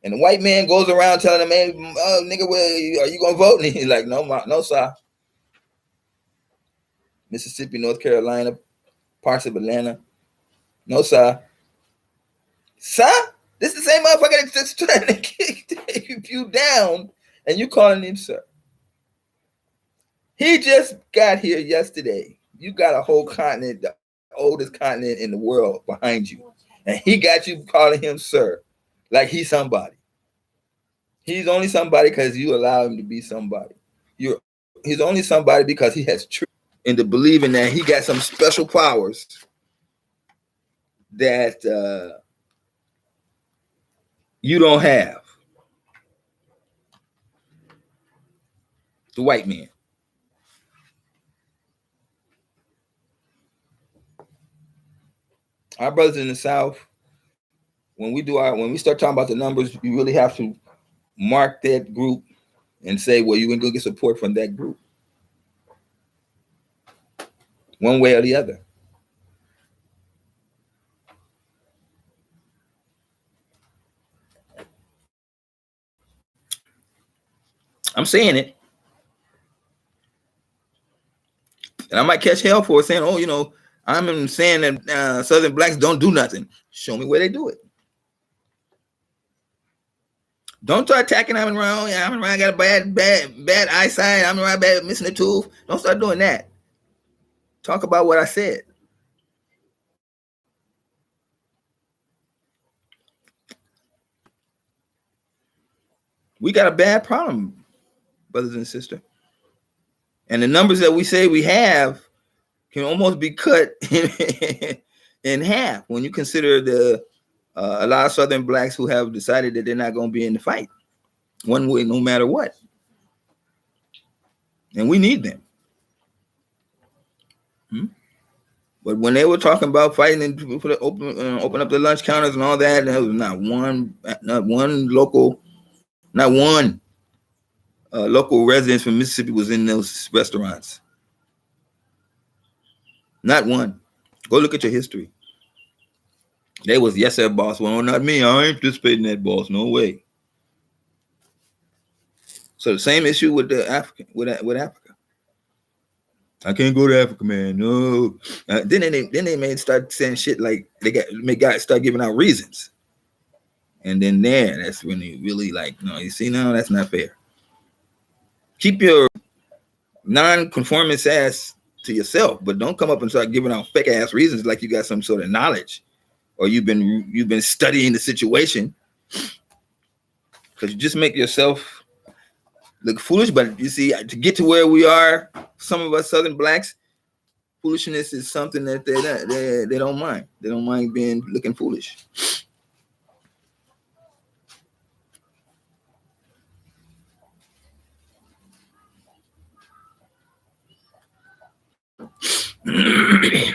And the white man goes around telling them, "Hey, nigga, are you going to vote?" And he's like, "No, sir." Mississippi, North Carolina, parts of Atlanta. No, sir. Sir? This is the same motherfucker that's trying to keep you down, and you calling him sir. He just got here yesterday. You got a whole continent, the oldest continent in the world behind you. And he got you calling him sir. Like he's somebody. He's only somebody because you allow him to be somebody. He's only somebody because he has truth into believing that he got some special powers that you don't have. The white man. Our brothers in the South, when we start talking about the numbers, you really have to mark that group and say, well, you're gonna get support from that group, one way or the other. I'm saying it, and I might catch hell for saying, oh, I'm saying that Southern blacks don't do nothing. Show me where they do it. Don't start attacking Amon Ra. Amon Ra got a bad eyesight. Amon Ra bad missing a tooth. Don't start doing that. Talk about what I said. We got a bad problem, brothers and sisters. And the numbers that we say we have can almost be cut in half when you consider a lot of Southern blacks who have decided that they're not going to be in the fight one way, no matter what. And we need them. But when they were talking about fighting and open up the lunch counters and all that, there was not one local residents from Mississippi was in those restaurants. Not one. Go look at your history. They was, yes, sir, boss. Well, not me. I ain't participating in that, boss. No way. So the same issue with the African, with Africa. I can't go to Africa, man. No. Then they start saying shit like they guys start giving out reasons, and then that's when you really like, no, you see, no, that's not fair. Keep your non-conformist ass to yourself, but don't come up and start giving out fake ass reasons like you got some sort of knowledge or you've been studying the situation, because you just make yourself look foolish. But you see, to get to where we are, some of us Southern blacks, foolishness is something that they don't mind. They don't mind being looking foolish.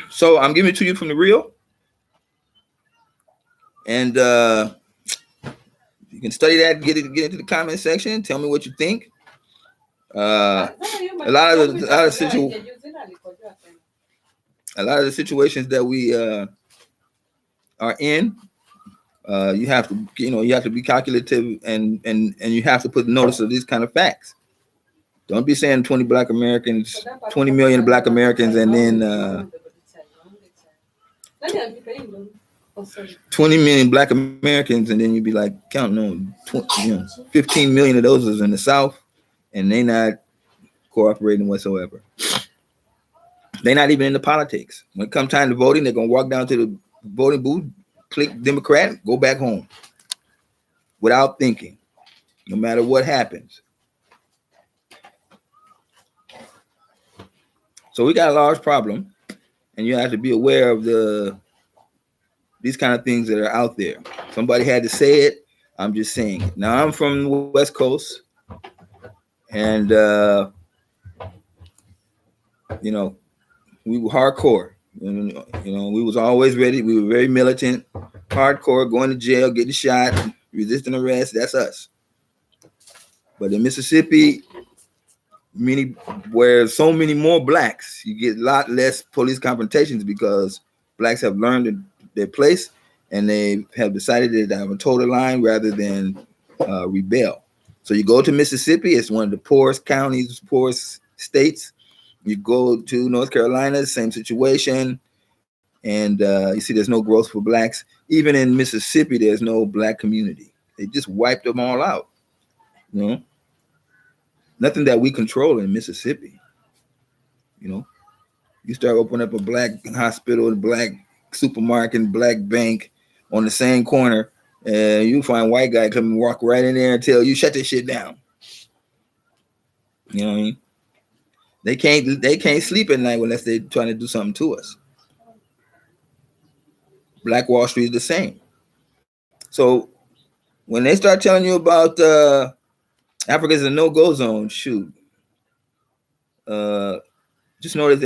So I'm giving it to you from the real, and you can study that. Get into the comment section. Tell me what you think. A lot of the situations that we are in, you have to be calculative, and you have to put notice of these kind of facts. Don't be saying 20 million black Americans, and then 20 million black Americans, and then you'd be like counting on 15 million of those is in the South, and they not cooperating whatsoever. They're not even into politics. When it comes time to voting, they're gonna walk down to the voting booth, click Democrat, go back home without thinking, no matter what happens. So we got a large problem, and you have to be aware of these kind of things that are out there. Somebody had to say it. I'm just saying it. Now I'm from the West Coast, and we were hardcore. We was always ready. We were very militant, hardcore, going to jail, getting shot, resisting arrest. That's us. But in Mississippi, where so many more blacks, you get a lot less police confrontations because blacks have learned their place, and they have decided that they have a total line rather than rebel. So you go to Mississippi, it's one of the poorest counties, poorest states, You go to North Carolina, same situation, and you see there's no growth for blacks. Even in Mississippi, there's no black community. They just wiped them all out. You know, nothing that we control in Mississippi. You know, you start opening up a black hospital, a black supermarket, black bank on the same corner, and you find white guy come and walk right in there and tell you shut this shit down. You know what I mean? They can't sleep at night unless they're trying to do something to us. Black Wall Street is the same. So when they start telling you about Africa is a no-go zone, shoot, just know that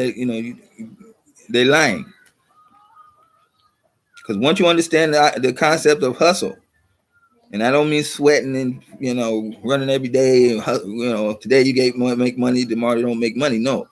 they're lying. Because once you understand the concept of hustle, and I don't mean sweating and running every day. Today you make money, tomorrow you don't make money. No,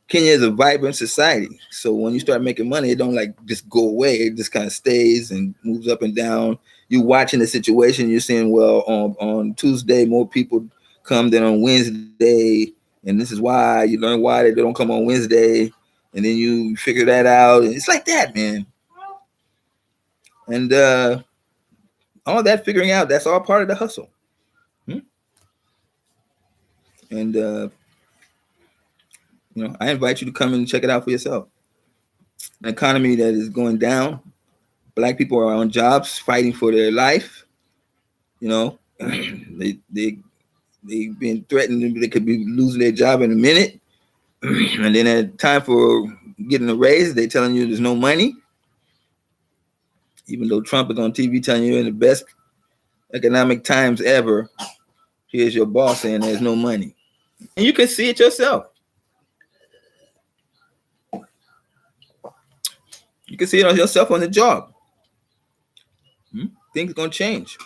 Kenya is a vibrant society. So when you start making money, it don't like just go away. It just kind of stays and moves up and down. You watching the situation. You're seeing, well, on Tuesday more people come than on Wednesday, and this is why. You learn why they don't come on Wednesday, and then you figure that out. And it's like that, man. And all that figuring out, that's all part of the hustle. And I invite you to come and check it out for yourself. An economy that is going down. Black people are on jobs fighting for their life. They've been threatened. They could be losing their job in a minute. And then at time for getting a raise, they're telling you there's no money. Even though Trump is on TV telling you in the best economic times ever, here's your boss saying there's no money. And you can see it yourself. You can see it on yourself on the job. Things are going to change.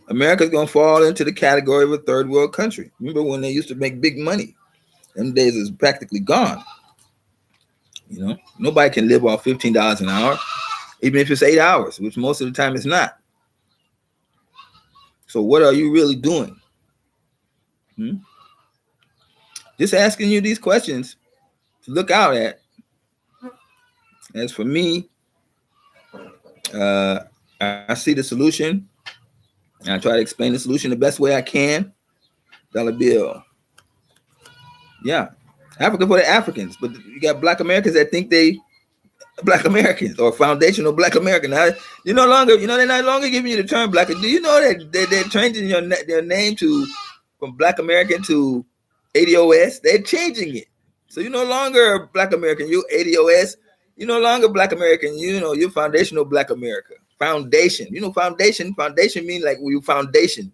America's going to fall into the category of a third world country. Remember when they used to make big money? Them days is practically gone. Nobody can live off $15 an hour, even if it's 8 hours, which most of the time it's not. So what are you really doing? Just asking you these questions to look out at. As for me, I see the solution. And I try to explain the solution the best way I can. Dollar bill. Yeah. Africa for the Africans. But you got Black Americans that think they Black Americans or foundational Black American. Now, they're no longer giving you the term Black. Do you know that they're changing their name from Black American to ADOS? They're changing it. So you're no longer Black American. You're ADOS. You're no longer Black American. You're foundational Black America. Foundation. Foundation. Foundation means like we foundationed.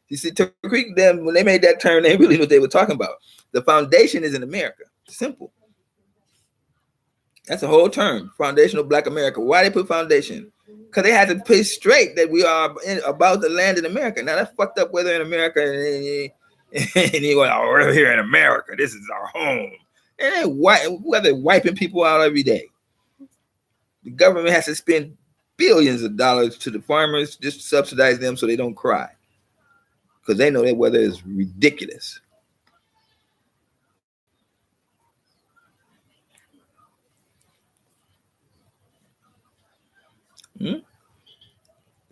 You see, Creek, them when they made that term, they really knew what they were talking about. The foundation is in America. Simple. That's a whole term. Foundational Black America. Why they put foundation? Because they had to pay straight that we are about the land in America. Now that's fucked up. Whether in America and you go, oh, we're here in America. This is our home. And they're wiping people out every day. The government has to spend billions of dollars to the farmers just to subsidize them so they don't cry. Because they know that weather is ridiculous.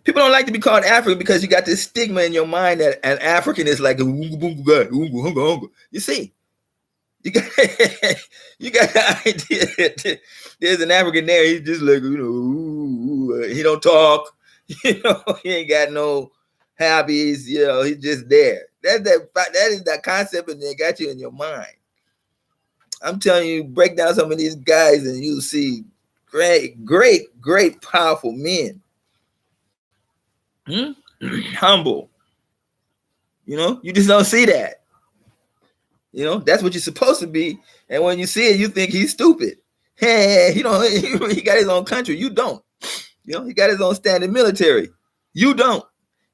People don't like to be called African because you got this stigma in your mind that an African is like a guy. You see, you got the idea that there's an African there. He's just like, he don't talk. He ain't got no hobbies. He's just there. That is that concept, and they got you in your mind. I'm telling you, break down some of these guys, and you'll see great, powerful men. Humble. You just don't see that. That's what you're supposed to be. And when you see it, you think he's stupid. Hey, he got his own country. You don't. He got his own standing military. You don't.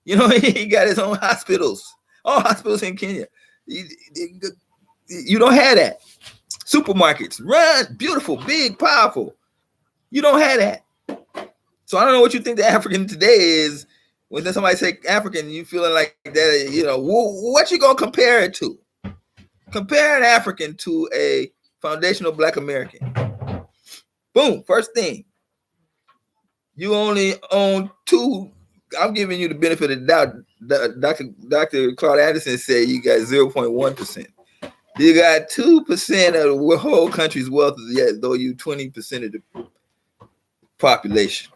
He got his own hospitals. All hospitals in Kenya. You don't have that. Supermarkets, run, beautiful, big, powerful. You don't have that. So I don't know what you think the African today is. When somebody say African, you feeling like that, what you gonna compare it to? Compare an African to a foundational Black American. Boom. First thing, you only own two. I'm giving you the benefit of the doubt. Dr. Claude Anderson said you got 0.1%. You got 2% of the whole country's wealth, yet though you 20% of the population.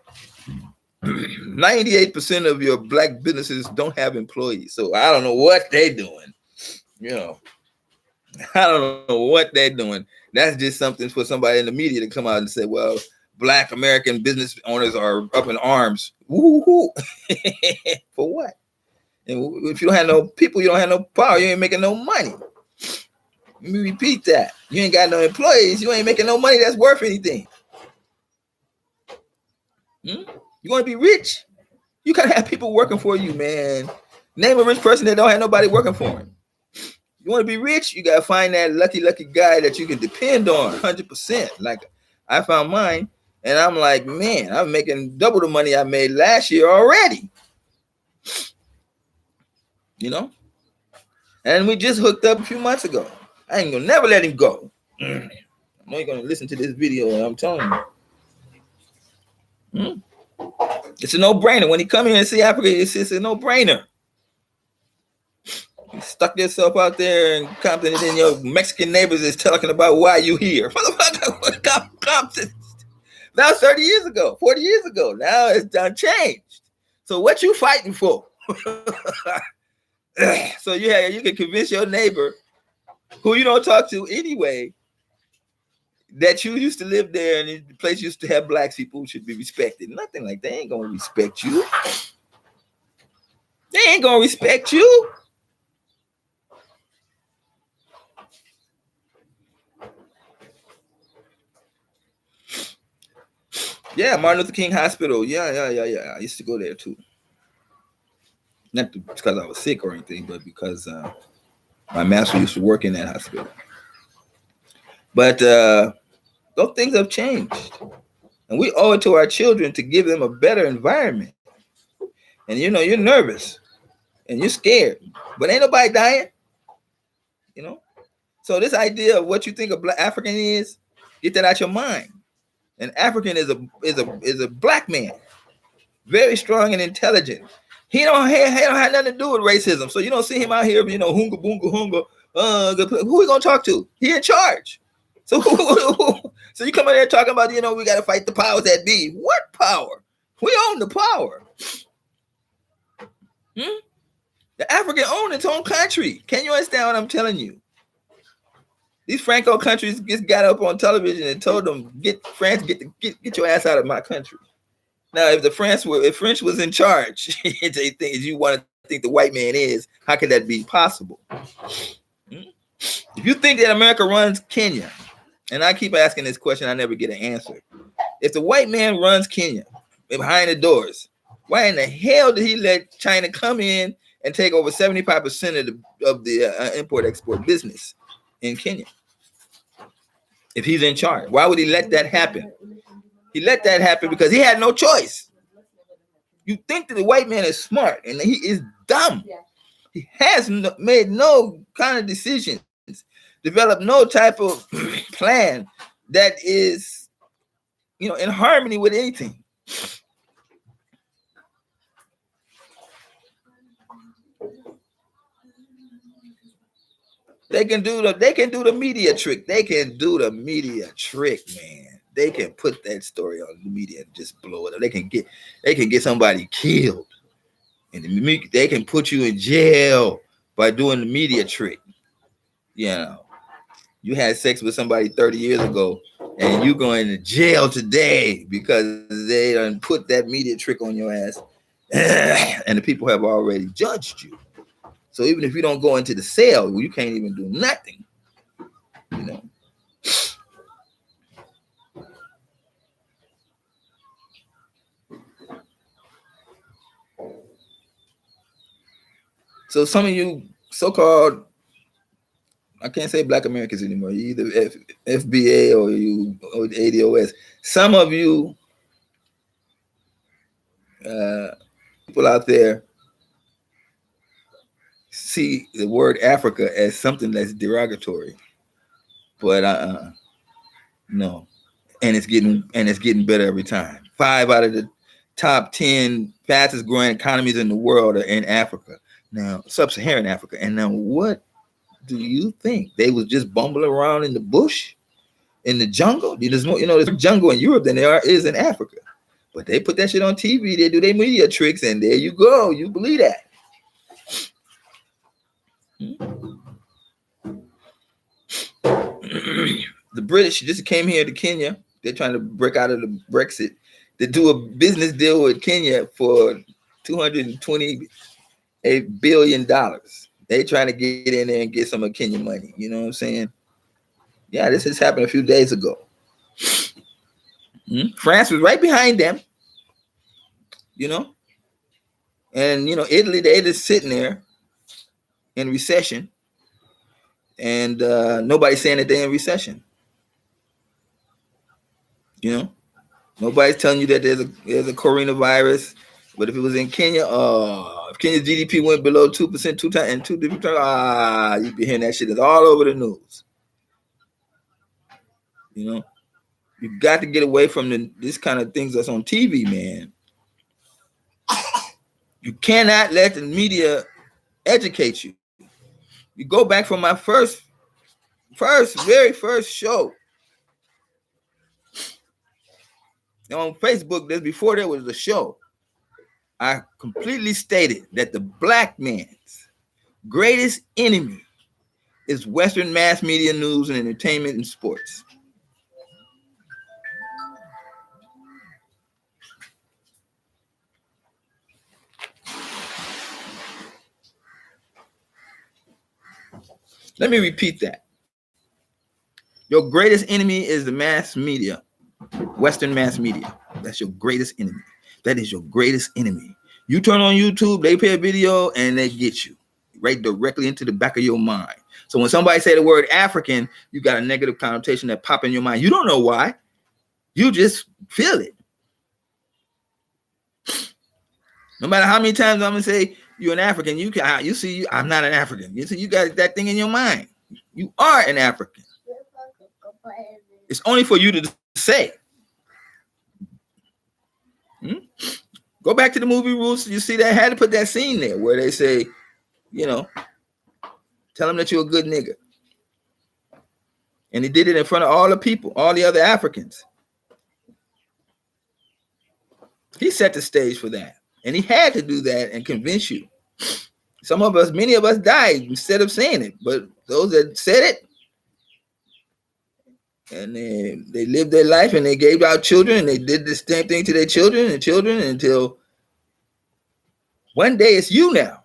98% of your Black businesses don't have employees. So I don't know what they're doing. You know, I don't know what they're doing. That's just something for somebody in the media to come out and say, well, Black American business owners are up in arms. Woo-hoo-hoo. For what? And if you don't have no people, you don't have no power, you ain't making no money. Let me repeat that. You ain't got no employees, you ain't making no money that's worth anything. You want to be rich? You gotta have people working for you, man. Name a rich person that don't have nobody working for him. You want to be rich? You gotta find that lucky guy that you can depend on 100%. Like I found mine, and I'm like, man, I'm making double the money I made last year already. You know? And we just hooked up a few months ago. I ain't gonna never let him go. I know you're gonna listen to this video, and I'm telling you. It's a no-brainer. When he come here and see Africa, it's a no-brainer. You stuck yourself out there in Compton, and then your Mexican neighbors is talking about why you here. Compton. That was 30 years ago, 40 years ago. Now it's done changed. So what you fighting for? So you can convince your neighbor, who you don't talk to anyway, that you used to live there and the place used to have Black people who should be respected. Nothing like that. They ain't gonna respect you. They ain't gonna respect you. Yeah, Martin Luther King Hospital. Yeah. I used to go there too. Not because I was sick or anything, but because my master used to work in that hospital. But those things have changed. And we owe it to our children to give them a better environment. And you know, you're nervous and you're scared, but ain't nobody dying. You know? So this idea of what you think a Black African is, get that out your mind. An African is a Black man, very strong and intelligent. He don't have nothing to do with racism. So you don't see him out here, you know, hunga boonga hunga. Who we gonna talk to? He in charge. So so you come in there talking about, you know, we got to fight the powers that be. What power? We own the power. The African owned its own country. Can you understand what I'm telling you? These Franco countries just got up on television and told them, get your ass out of my country. Now, if French was in charge, they think you want to think the white man is, how could that be possible? If you think that America runs Kenya, and I keep asking this question, I never get an answer. If the white man runs Kenya behind the doors, why in the hell did he let China come in and take over 75% of the import-export business in Kenya? If he's in charge, why would he let that happen? He let that happen because he had no choice. You think that the white man is smart, and he is dumb. He has made no kind of decisions, developed no type of plan that is, you know, in harmony with anything. They can do the media trick. They can do the media trick, man. They can put that story on the media and just blow it up. They can get somebody killed, and they can put you in jail by doing the media trick. You know, you had sex with somebody 30 years ago, and you going to jail today because they done put that media trick on your ass, and the people have already judged you. So even if you don't go into the cell, you can't even do nothing. You know. So some of you so-called, I can't say Black Americans anymore. You either FBA or ADOS. Some of you people out there see the word Africa as something that's derogatory, but no, and it's getting better every time. 5 out of the top 10 fastest growing economies in the world are in Africa now, sub-Saharan Africa. And now, what do you think? They was just bumbling around in the bush, in the jungle. There's more, there's jungle in Europe than there is in Africa. But they put that shit on TV. They do their media tricks, and there you go. You believe that. The British just came here to Kenya. They're trying to break out of the Brexit. They do a business deal with Kenya for $228 billion. They trying to get in there and get some of Kenya money. You know what I'm saying? Yeah, this has happened a few days ago. France was right behind them. And Italy, they're just sitting there in recession, and nobody's saying that they're in recession. Nobody's telling you that there's a coronavirus. But if it was in Kenya, if Kenya's GDP went below 2% 2 times in 2 different times, you'd be hearing that shit. It's all over the news. You've got to get away from this kind of things that's on TV, man. You cannot let the media educate you. You go back from my very first show on Facebook. Before there was a show, I completely stated that the black man's greatest enemy is Western mass media, news, and entertainment and sports. Let me repeat that. Your greatest enemy is the mass media, Western mass media. That's your greatest enemy. That is your greatest enemy. You turn on YouTube, they play a video, and they get you right directly into the back of your mind. So when somebody say the word African, you got a negative connotation that pop in your mind. You don't know why. You just feel it. No matter how many times I'm gonna say you're an African, you see I'm not an African. You see you got that thing in your mind. You are an African. It's only for you to say. Go back to the movie Rules. You see, they had to put that scene there where they say, tell them that you're a good nigga. And he did it in front of all the people, all the other Africans. He set the stage for that. And he had to do that and convince you. Many of us died instead of saying it. But those that said it, and they lived their life and they gave out children and they did the same thing to their children until one day it's you now.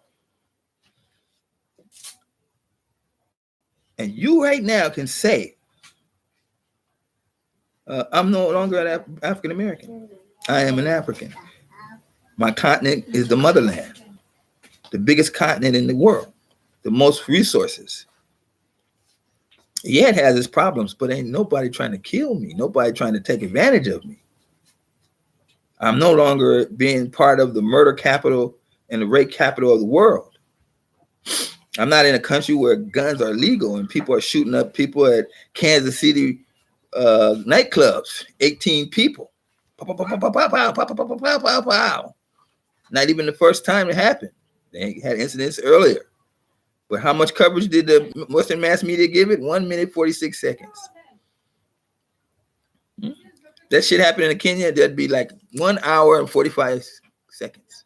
And you right now can say, I'm no longer an African American. I am an African. My continent is the motherland, the biggest continent in the world, the most resources. Yeah, it has its problems, but ain't nobody trying to kill me. Nobody trying to take advantage of me. I'm no longer being part of the murder capital and the rape capital of the world. I'm not in a country where guns are legal and people are shooting up people at Kansas City nightclubs, 18 people. Pow, pow, pow, pow, pow, pow, pow, pow, pow, pow, pow. Not even the first time it happened. They had incidents earlier. But how much coverage did the Western mass media give it? 1 minute, 46 seconds. That shit happened in Kenya, that'd be like 1 hour and 45 seconds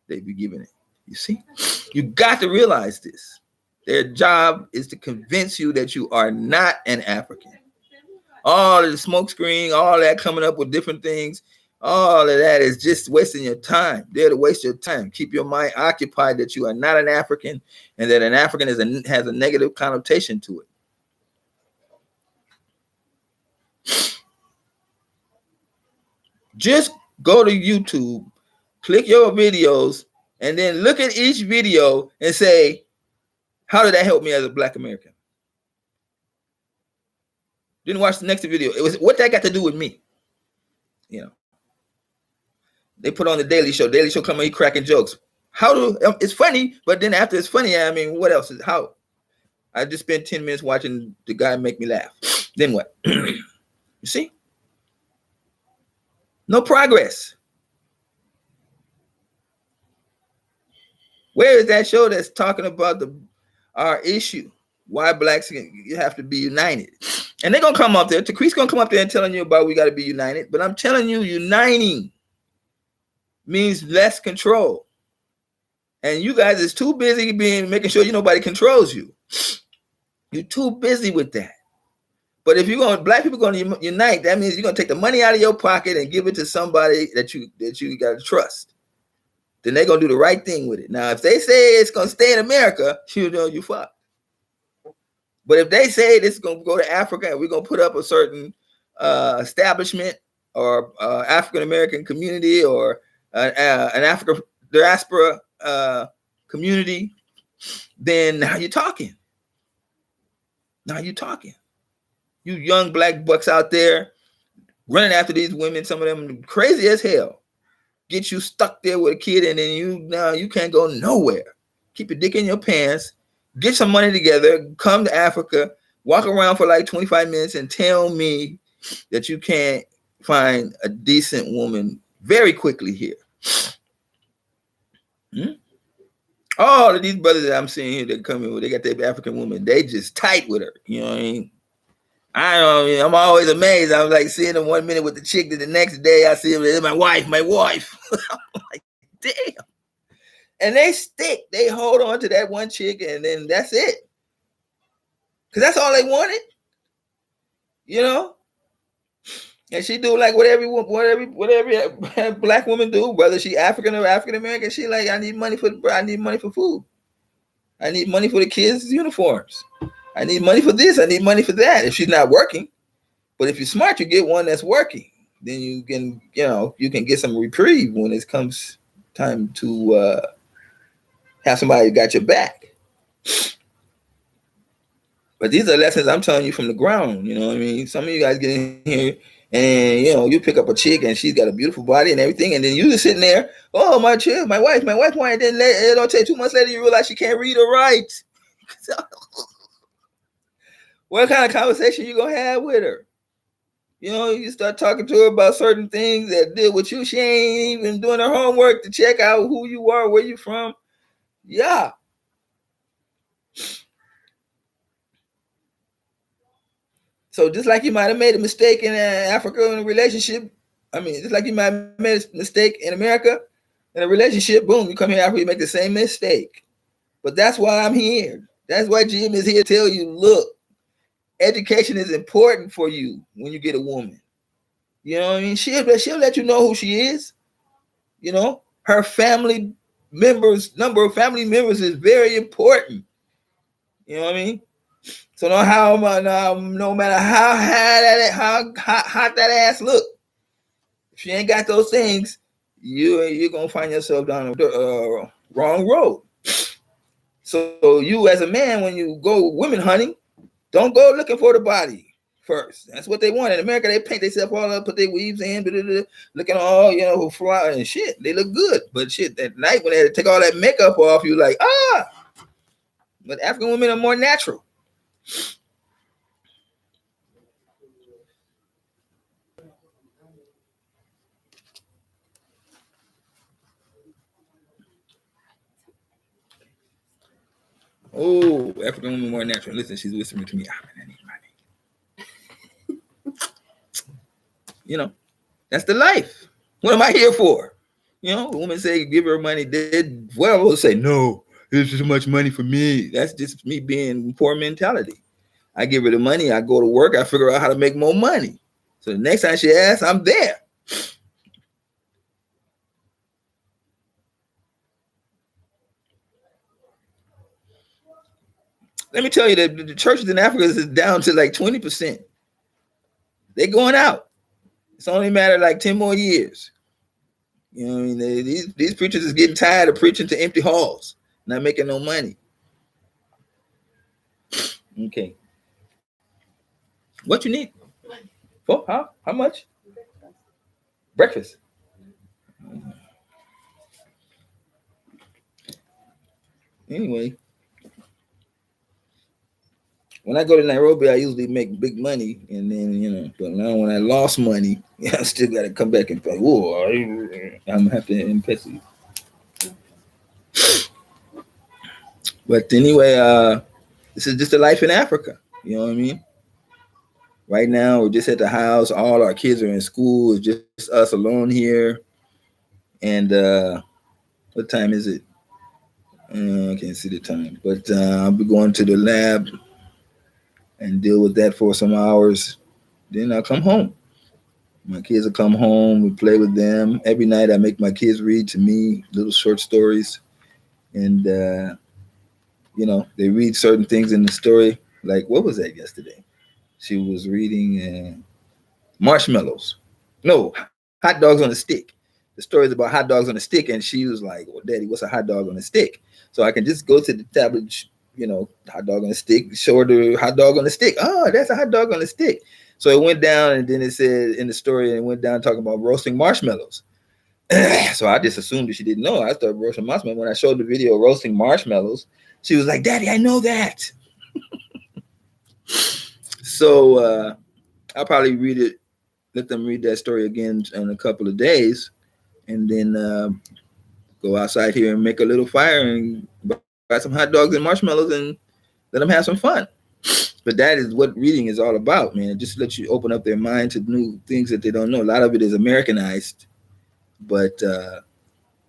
they'd be giving it. You see? You got to realize this. Their job is to convince you that you are not an African. All of the smoke screen, all that coming up with different things, all of that is just wasting your time. They're to waste your time. Keep your mind occupied that you are not an African and that an African has a negative connotation to it. Just go to YouTube, click your videos, and then look at each video and say, how did that help me as a Black American? Didn't watch the next video. It was what that got to do with me. They put on the Daily Show. Daily Show come on, he cracking jokes. How do it's funny, but then after it's funny, I mean, what else is how? I just spent 10 minutes watching the guy make me laugh. Then what? You see? No progress. Where is that show that's talking about our issue? Why blacks you have to be united? And they're gonna come up there. Takree's gonna come up there and telling you about we got to be united. But I'm telling you, uniting means less control. And you guys is too busy making sure nobody controls you. You're too busy with that. But if black people are going to unite, that means you're going to take the money out of your pocket and give it to somebody that you got to trust. Then they're going to do the right thing with it. Now, if they say it's going to stay in America, you fucked. But if they say this is going to go to Africa and we're going to put up a certain establishment or African American community or an African diaspora community, then now you're talking. Now you're talking. You young black bucks out there running after these women, some of them crazy as hell. Get you stuck there with a kid, and then you can't go nowhere. Keep your dick in your pants, get some money together, come to Africa, walk around for like 25 minutes and tell me that you can't find a decent woman very quickly here. All of these brothers that I'm seeing here that come in with, they got their African woman, they just tight with her. You know what I mean? I'm always amazed. I'm like seeing them 1 minute with the chick, then the next day I see them, my wife. I'm like, damn. And they stick. They hold on to that one chick, and then that's it. Because that's all they wanted. And she do like whatever black woman do, whether she African or African American. She like, I need money for food. I need money for the kids' uniforms. I need money for this. I need money for that. If she's not working, but if you're smart, you get one that's working. Then you can get some reprieve when it comes time to have somebody got your back. But these are lessons I'm telling you from the ground. You know what I mean? Some of you guys get in here and you pick up a chick and she's got a beautiful body and everything, and then you just sitting there. Oh, my wife, why didn't it don't take 2 months later you realize she can't read or write. What kind of conversation you gonna have with her? You start talking to her about certain things that deal with you. She ain't even doing her homework to check out who you are, where you from. Yeah. So just like you might have made a mistake in Africa in a relationship, just like you might have made a mistake in America in a relationship, boom, you come here after you make the same mistake. But that's why I'm here. That's why Jim is here to tell you, look, education is important for you when you get a woman. You know what I mean? She'll let you know who she is. Her family members, number of family members is very important. You know what I mean? So no matter how hot that ass look, if she ain't got those things, you're gonna find yourself down the wrong road. So you as a man, when you go women hunting, don't go looking for the body first. That's what they want. In America, they paint themselves all up, put their weaves in, looking all, fly and shit. They look good. But shit, at night when they had to take all that makeup off, you like, But African women are more natural. Oh, African women more natural. Listen, she's whispering to me, I need money. That's the life. What am I here for? The woman say, give her money. I will say, no, it's too much money for me. That's just me being poor mentality. I give her the money. I go to work. I figure out how to make more money. So the next time she asks, I'm there. Let me tell you that the churches in Africa is down to like 20%. They're going out. It's only a matter of like 10 more years. You know what I mean? These preachers is getting tired of preaching to empty halls, not making no money. Okay. What you need? For how much? Breakfast. Anyway, when I go to Nairobi, I usually make big money, and then but now when I lost money, I still got to come back and pay. Whoa, I'm gonna have to invest it. But anyway, this is just the life in Africa. You know what I mean? Right now, we're just at the house. All our kids are in school. It's just us alone here. And what time is it? I can't see the time. But I'll be going to the lab and deal with that for some hours. Then I'll come home. My kids will come home. We play with them. Every night, I make my kids read to me little short stories. And, they read certain things in the story. Like, what was that yesterday? She was reading marshmallows. No, hot dogs on a stick. The story is about hot dogs on a stick, and she was like, "Well, Daddy, what's a hot dog on a stick?" So I can just go to the tablet, hot dog on a stick, show her the hot dog on a stick. Oh, that's a hot dog on a stick. So it went down, and then it said in the story, and it went down talking about roasting marshmallows. So I just assumed that she didn't know. I started roasting marshmallows. When I showed the video of roasting marshmallows, she was like, "Daddy, I know that." So I'll probably let them read that story again in a couple of days, and then go outside here and make a little fire and buy some hot dogs and marshmallows and let them have some fun. But that is what reading is all about, man. It just lets you open up their mind to new things that they don't know. A lot of it is Americanized, but a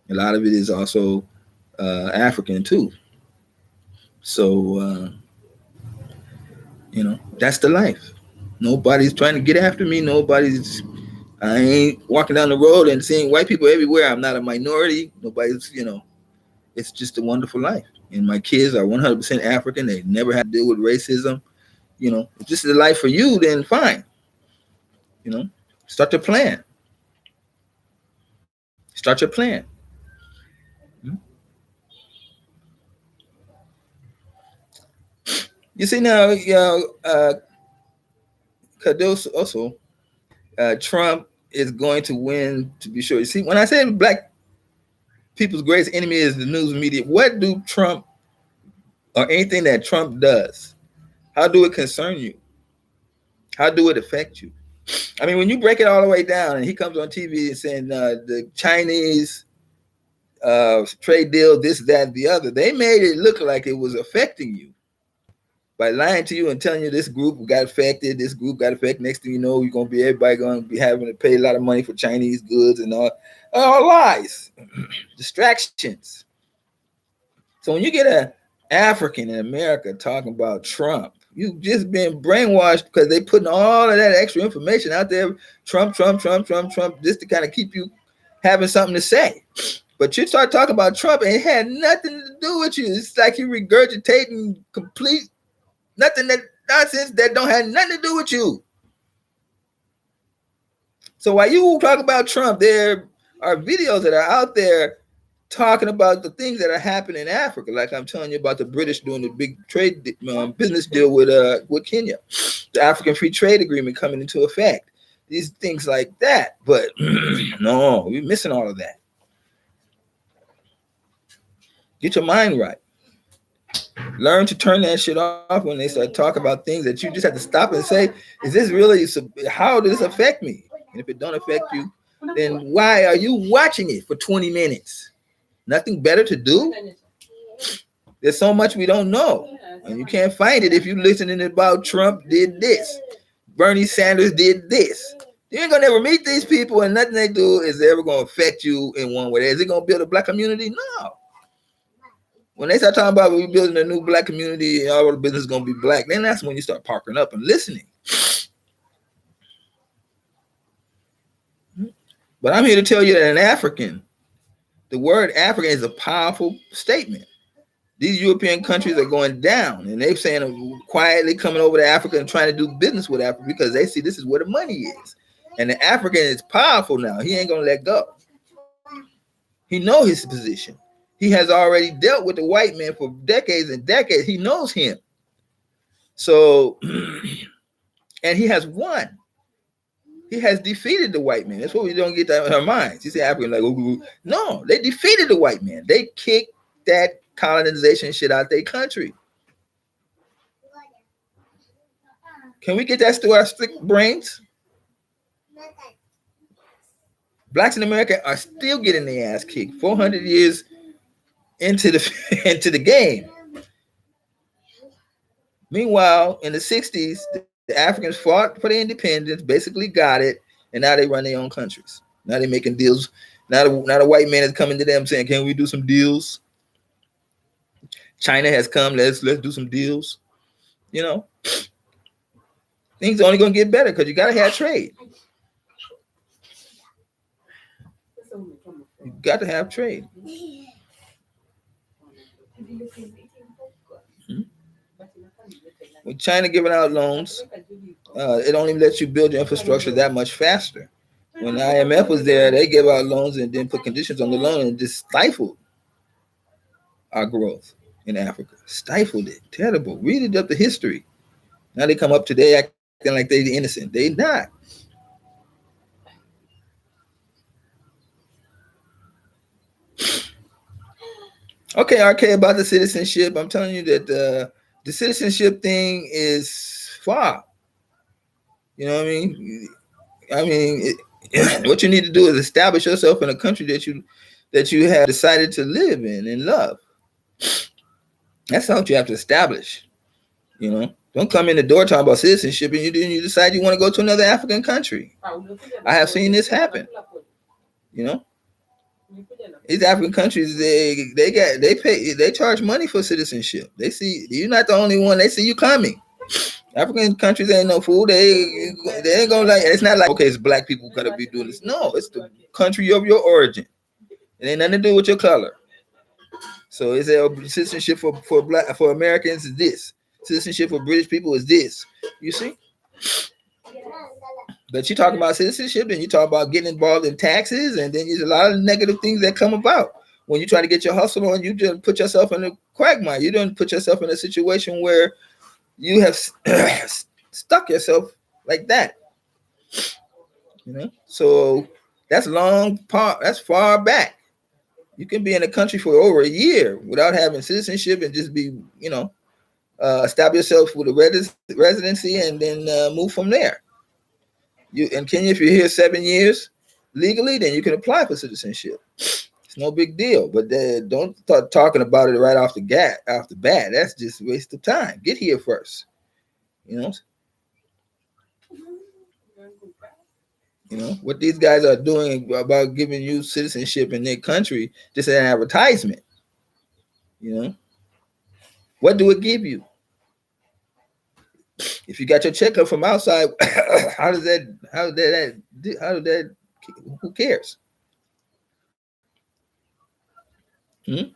lot of it is also African too. So that's the life. Nobody's trying to get after me. I ain't walking down the road and seeing white people everywhere. I'm not a minority. Nobody's, it's just a wonderful life. And my kids are 100% African. They never had to deal with racism. If this is the life for you, then fine. Start your plan. Start your plan. You see now, Kados also, Trump is going to win, to be sure. You see, when I say black people's greatest enemy is the news media, what do Trump or anything that Trump does, how do it concern you? How do it affect you? I mean, when you break it all the way down and he comes on TV and saying the Chinese trade deal, this, that, the other, they made it look like it was affecting you by lying to you and telling you this group got affected, this group got affected. Next thing you know, everybody going to be having to pay a lot of money for Chinese goods and all lies, distractions. So when you get an African in America talking about Trump, you've just been brainwashed because they putting all of that extra information out there. Trump, just to kind of keep you having something to say. But you start talking about Trump and it had nothing to do with you. It's like you regurgitating complete nonsense that don't have nothing to do with you. So while you talk about Trump, there are videos that are out there talking about the things that are happening in Africa, like I'm telling you about the British doing the big trade business deal with Kenya, the African Free Trade Agreement coming into effect, these things like that. But no, we're missing all of that. Get your mind right. Learn to turn that shit off when they start talking about things that you just have to stop and say, is this really, how does this affect me? And if it don't affect you, then why are you watching it for 20 minutes? Nothing better to do? There's so much we don't know. And you can't find it if you're listening about Trump did this. Bernie Sanders did this. You ain't gonna ever meet these people and nothing they do is ever gonna affect you in one way. Is it gonna build a black community? No. When they start talking about we building a new black community and all the business is gonna be black, then that's when you start parking up and listening. But I'm here to tell you that an African, the word African is a powerful statement. These European countries are going down, and they're saying quietly coming over to Africa and trying to do business with Africa because they see this is where the money is. And the African is powerful now. He ain't gonna let go. He knows his position. He has already dealt with the white man for decades and decades. He knows him. So, and he has won. He has defeated the white man. That's what we don't get that in our minds. You say African like, ooh. No, they defeated the white man. They kicked that colonization shit out their country. Can we get that through our slick brains? Blacks in America are still getting their ass kicked 400 years into the into the game. Meanwhile, in the 60s, the Africans fought for their independence, basically got it, and now they run their own countries. Now they're making deals. Now the white man is coming to them saying, "Can we do some deals?" China has come. Let's do some deals. You know, things are only going to get better because you got to have trade. You got to have trade. With China giving out loans, it only lets you build your infrastructure that much faster. When the IMF was there, they gave out loans and then put conditions on the loan and just stifled our growth in Africa. Stifled it. Terrible. Read it up the history. Now they come up today acting like they're innocent. They not. Okay, RK, about the citizenship. I'm telling you that the citizenship thing is far. You know what I mean? What you need to do is establish yourself in a country that you have decided to live in and love. That's what you have to establish. You know, don't come in the door talking about citizenship and you decide you want to go to another African country. I have seen this happen. You know, these African countries they charge money for citizenship. They see you're not the only one. They see you coming. African countries ain't no fool. They ain't gonna like. It's not like okay, it's black people gonna be doing this. No, it's the country of your origin. It ain't nothing to do with your color. So it's a citizenship for Americans is this. Citizenship for British people is this. You see? But you talk about citizenship, and you talk about getting involved in taxes, and then there's a lot of negative things that come about when you try to get your hustle on. You just put yourself in a quagmire. You don't put yourself in a situation where you have stuck yourself like that. You know, so that's that's far back. You can be in a country for over a year without having citizenship and just be, you know, establish yourself with a residency and then move from there. In Kenya, if you're here 7 years legally, then you can apply for citizenship. It's no big deal, but don't start talking about it right off the bat. That's just a waste of time. Get here first. You know what these guys are doing about giving you citizenship in their country, just an advertisement. You know, what do it give you? If you got your checkup from outside, who cares? If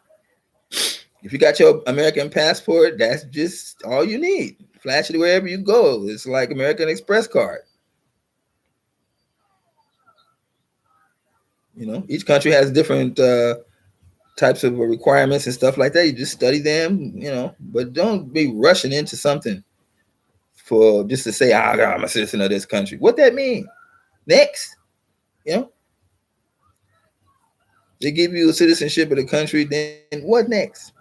you got your American passport, that's just all you need. Flash it wherever you go. It's like American Express card. You know, each country has different types of requirements and stuff like that. You just study them, you know, but don't be rushing into something for just to say, I'm a citizen of this country. What that mean? Next, you know, they give you a citizenship of the country. Then what next?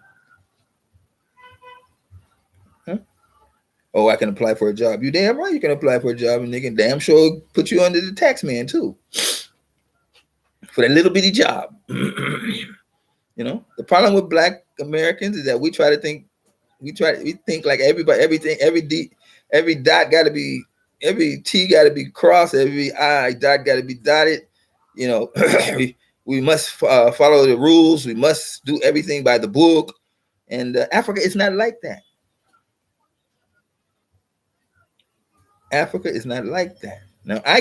Huh? Oh, I can apply for a job. You damn right you can apply for a job, and they can damn sure put you under the tax man too for that little bitty job. You know, the problem with Black Americans is that we think like everybody, everything, every dot got to be, every T got to be crossed, every I dot got to be dotted. You know, we must follow the rules. We must do everything by the book. And Africa is not like that. Africa is not like that. Now, I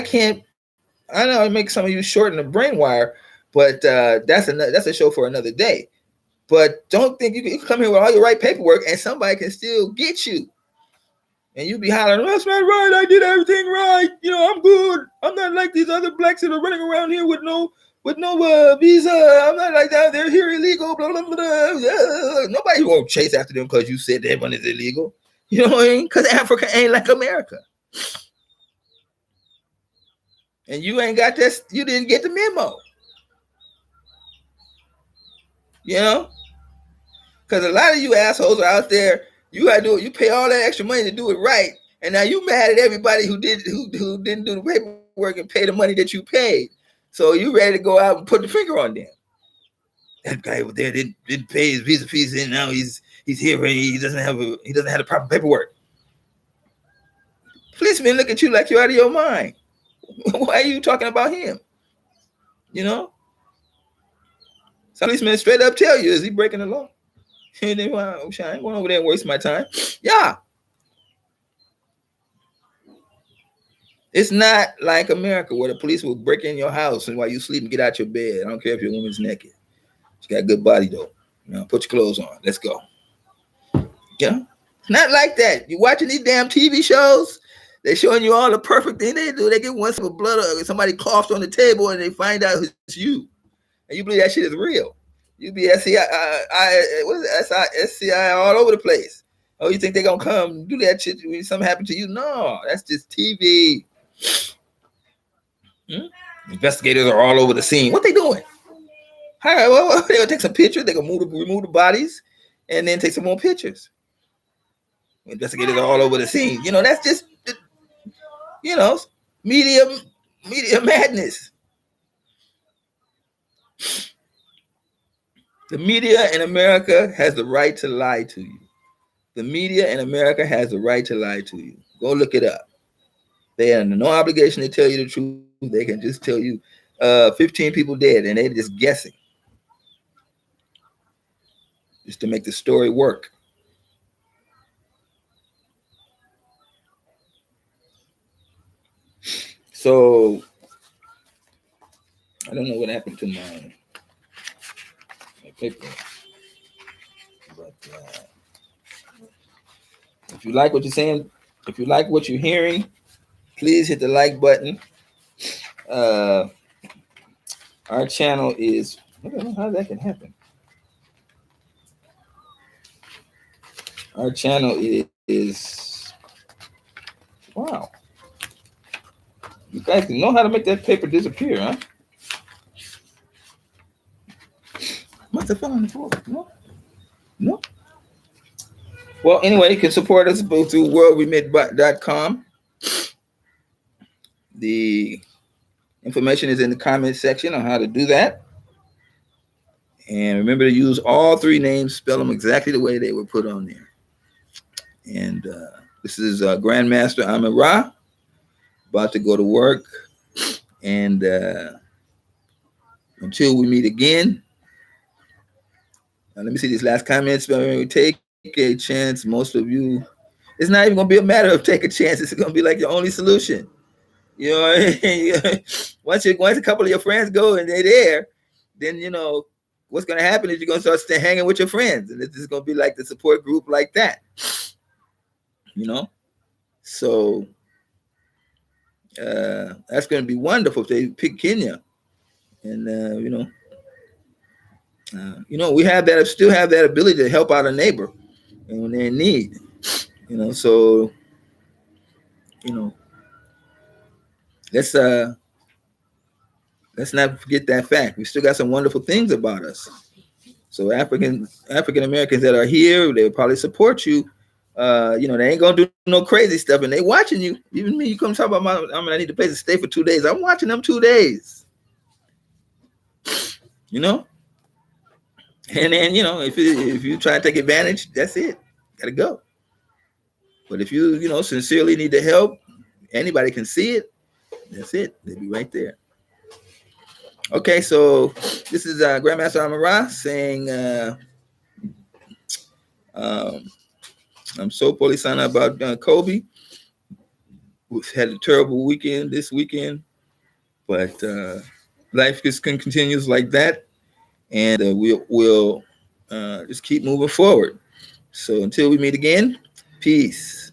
know I make some of you short in the brain wire, but that's a show for another day. But don't think you can come here with all your right paperwork and somebody can still get you. And you be hollering, that's not right. I did everything right. You know, I'm good. I'm not like these other blacks that are running around here with no visa. I'm not like that. They're here illegal. Blah, blah, blah, blah. Nobody won't chase after them because you said that one is illegal. You know what I mean? Because Africa ain't like America. And you ain't got this. You didn't get the memo. You know? Because a lot of you assholes are out there. You gotta do it. You pay all that extra money to do it right, and now you mad at everybody who didn't do the paperwork and pay the money that you paid. So you ready to go out and put the finger on them. That guy over there didn't pay his visa fees, and now he's here. And he doesn't have the proper paperwork. Policemen look at you like you're out of your mind. Why are you talking about him? You know, some policemen straight up tell you, is he breaking the law? And then, well, I ain't going over there and waste my time. Yeah. It's not like America where the police will break in your house and while you sleep and get out your bed. I don't care if your woman's naked. She got a good body though. You know, put your clothes on. Let's go. Yeah. Not like that. You watching these damn TV shows, they're showing you all the perfect thing they do. They get one sip of blood or somebody coughs on the table and they find out it's you. And you believe that shit is real. You be SCI all over the place. Oh, you think they're going to come do that shit when something happened to you? No, that's just TV. Investigators are all over the scene. What they doing? Well, they're going to take some pictures. They're going to remove the bodies and then take some more pictures. Investigators are all over the scene. You know, that's just, you know, media madness. The media in America has the right to lie to you. The media in America has the right to lie to you. Go look it up. They have no obligation to tell you the truth. They can just tell you 15 people dead, and they're just guessing. Just to make the story work. So, I don't know what happened to my paper. But if you like what you're saying, if you like what you're hearing, please hit the like button. Our channel is, I don't know how that can happen. Our channel is wow. You guys know how to make that paper disappear, huh? Must have fell on the floor. No. Well, anyway, you can support us both through worldremit.com. The information is in the comment section on how to do that. And remember to use all three names, spell them exactly the way they were put on there. And this is Grandmaster Amon Ra, about to go to work. And until we meet again, let me see these last comments. Take a chance. Most of you, it's not even going to be a matter of take a chance. It's going to be like your only solution. You know, once a couple of your friends go and they're there, then, you know, what's going to happen is you're going to start hanging with your friends. And it's just going to be like the support group like that. You know? So that's going to be wonderful if they pick Kenya. And, we still have that ability to help out a neighbor and when they're in need. You know, so, you know, let's not forget that fact. We still got some wonderful things about us. So African Americans that are here, they'll probably support you. They ain't gonna do no crazy stuff, and they watching you. Even me, you come talk about I need a place to stay for 2 days. I'm watching them 2 days. You know, and then if you try to take advantage, that's it. Gotta go. But if you sincerely need the help, anybody can see it. That's it. They'll be right there. Okay, so this is Grandmaster Amon Ra saying, I'm so polisana about Kobe. We've had a terrible weekend this weekend, but life just continues like that, and we'll just keep moving forward. So until we meet again, peace.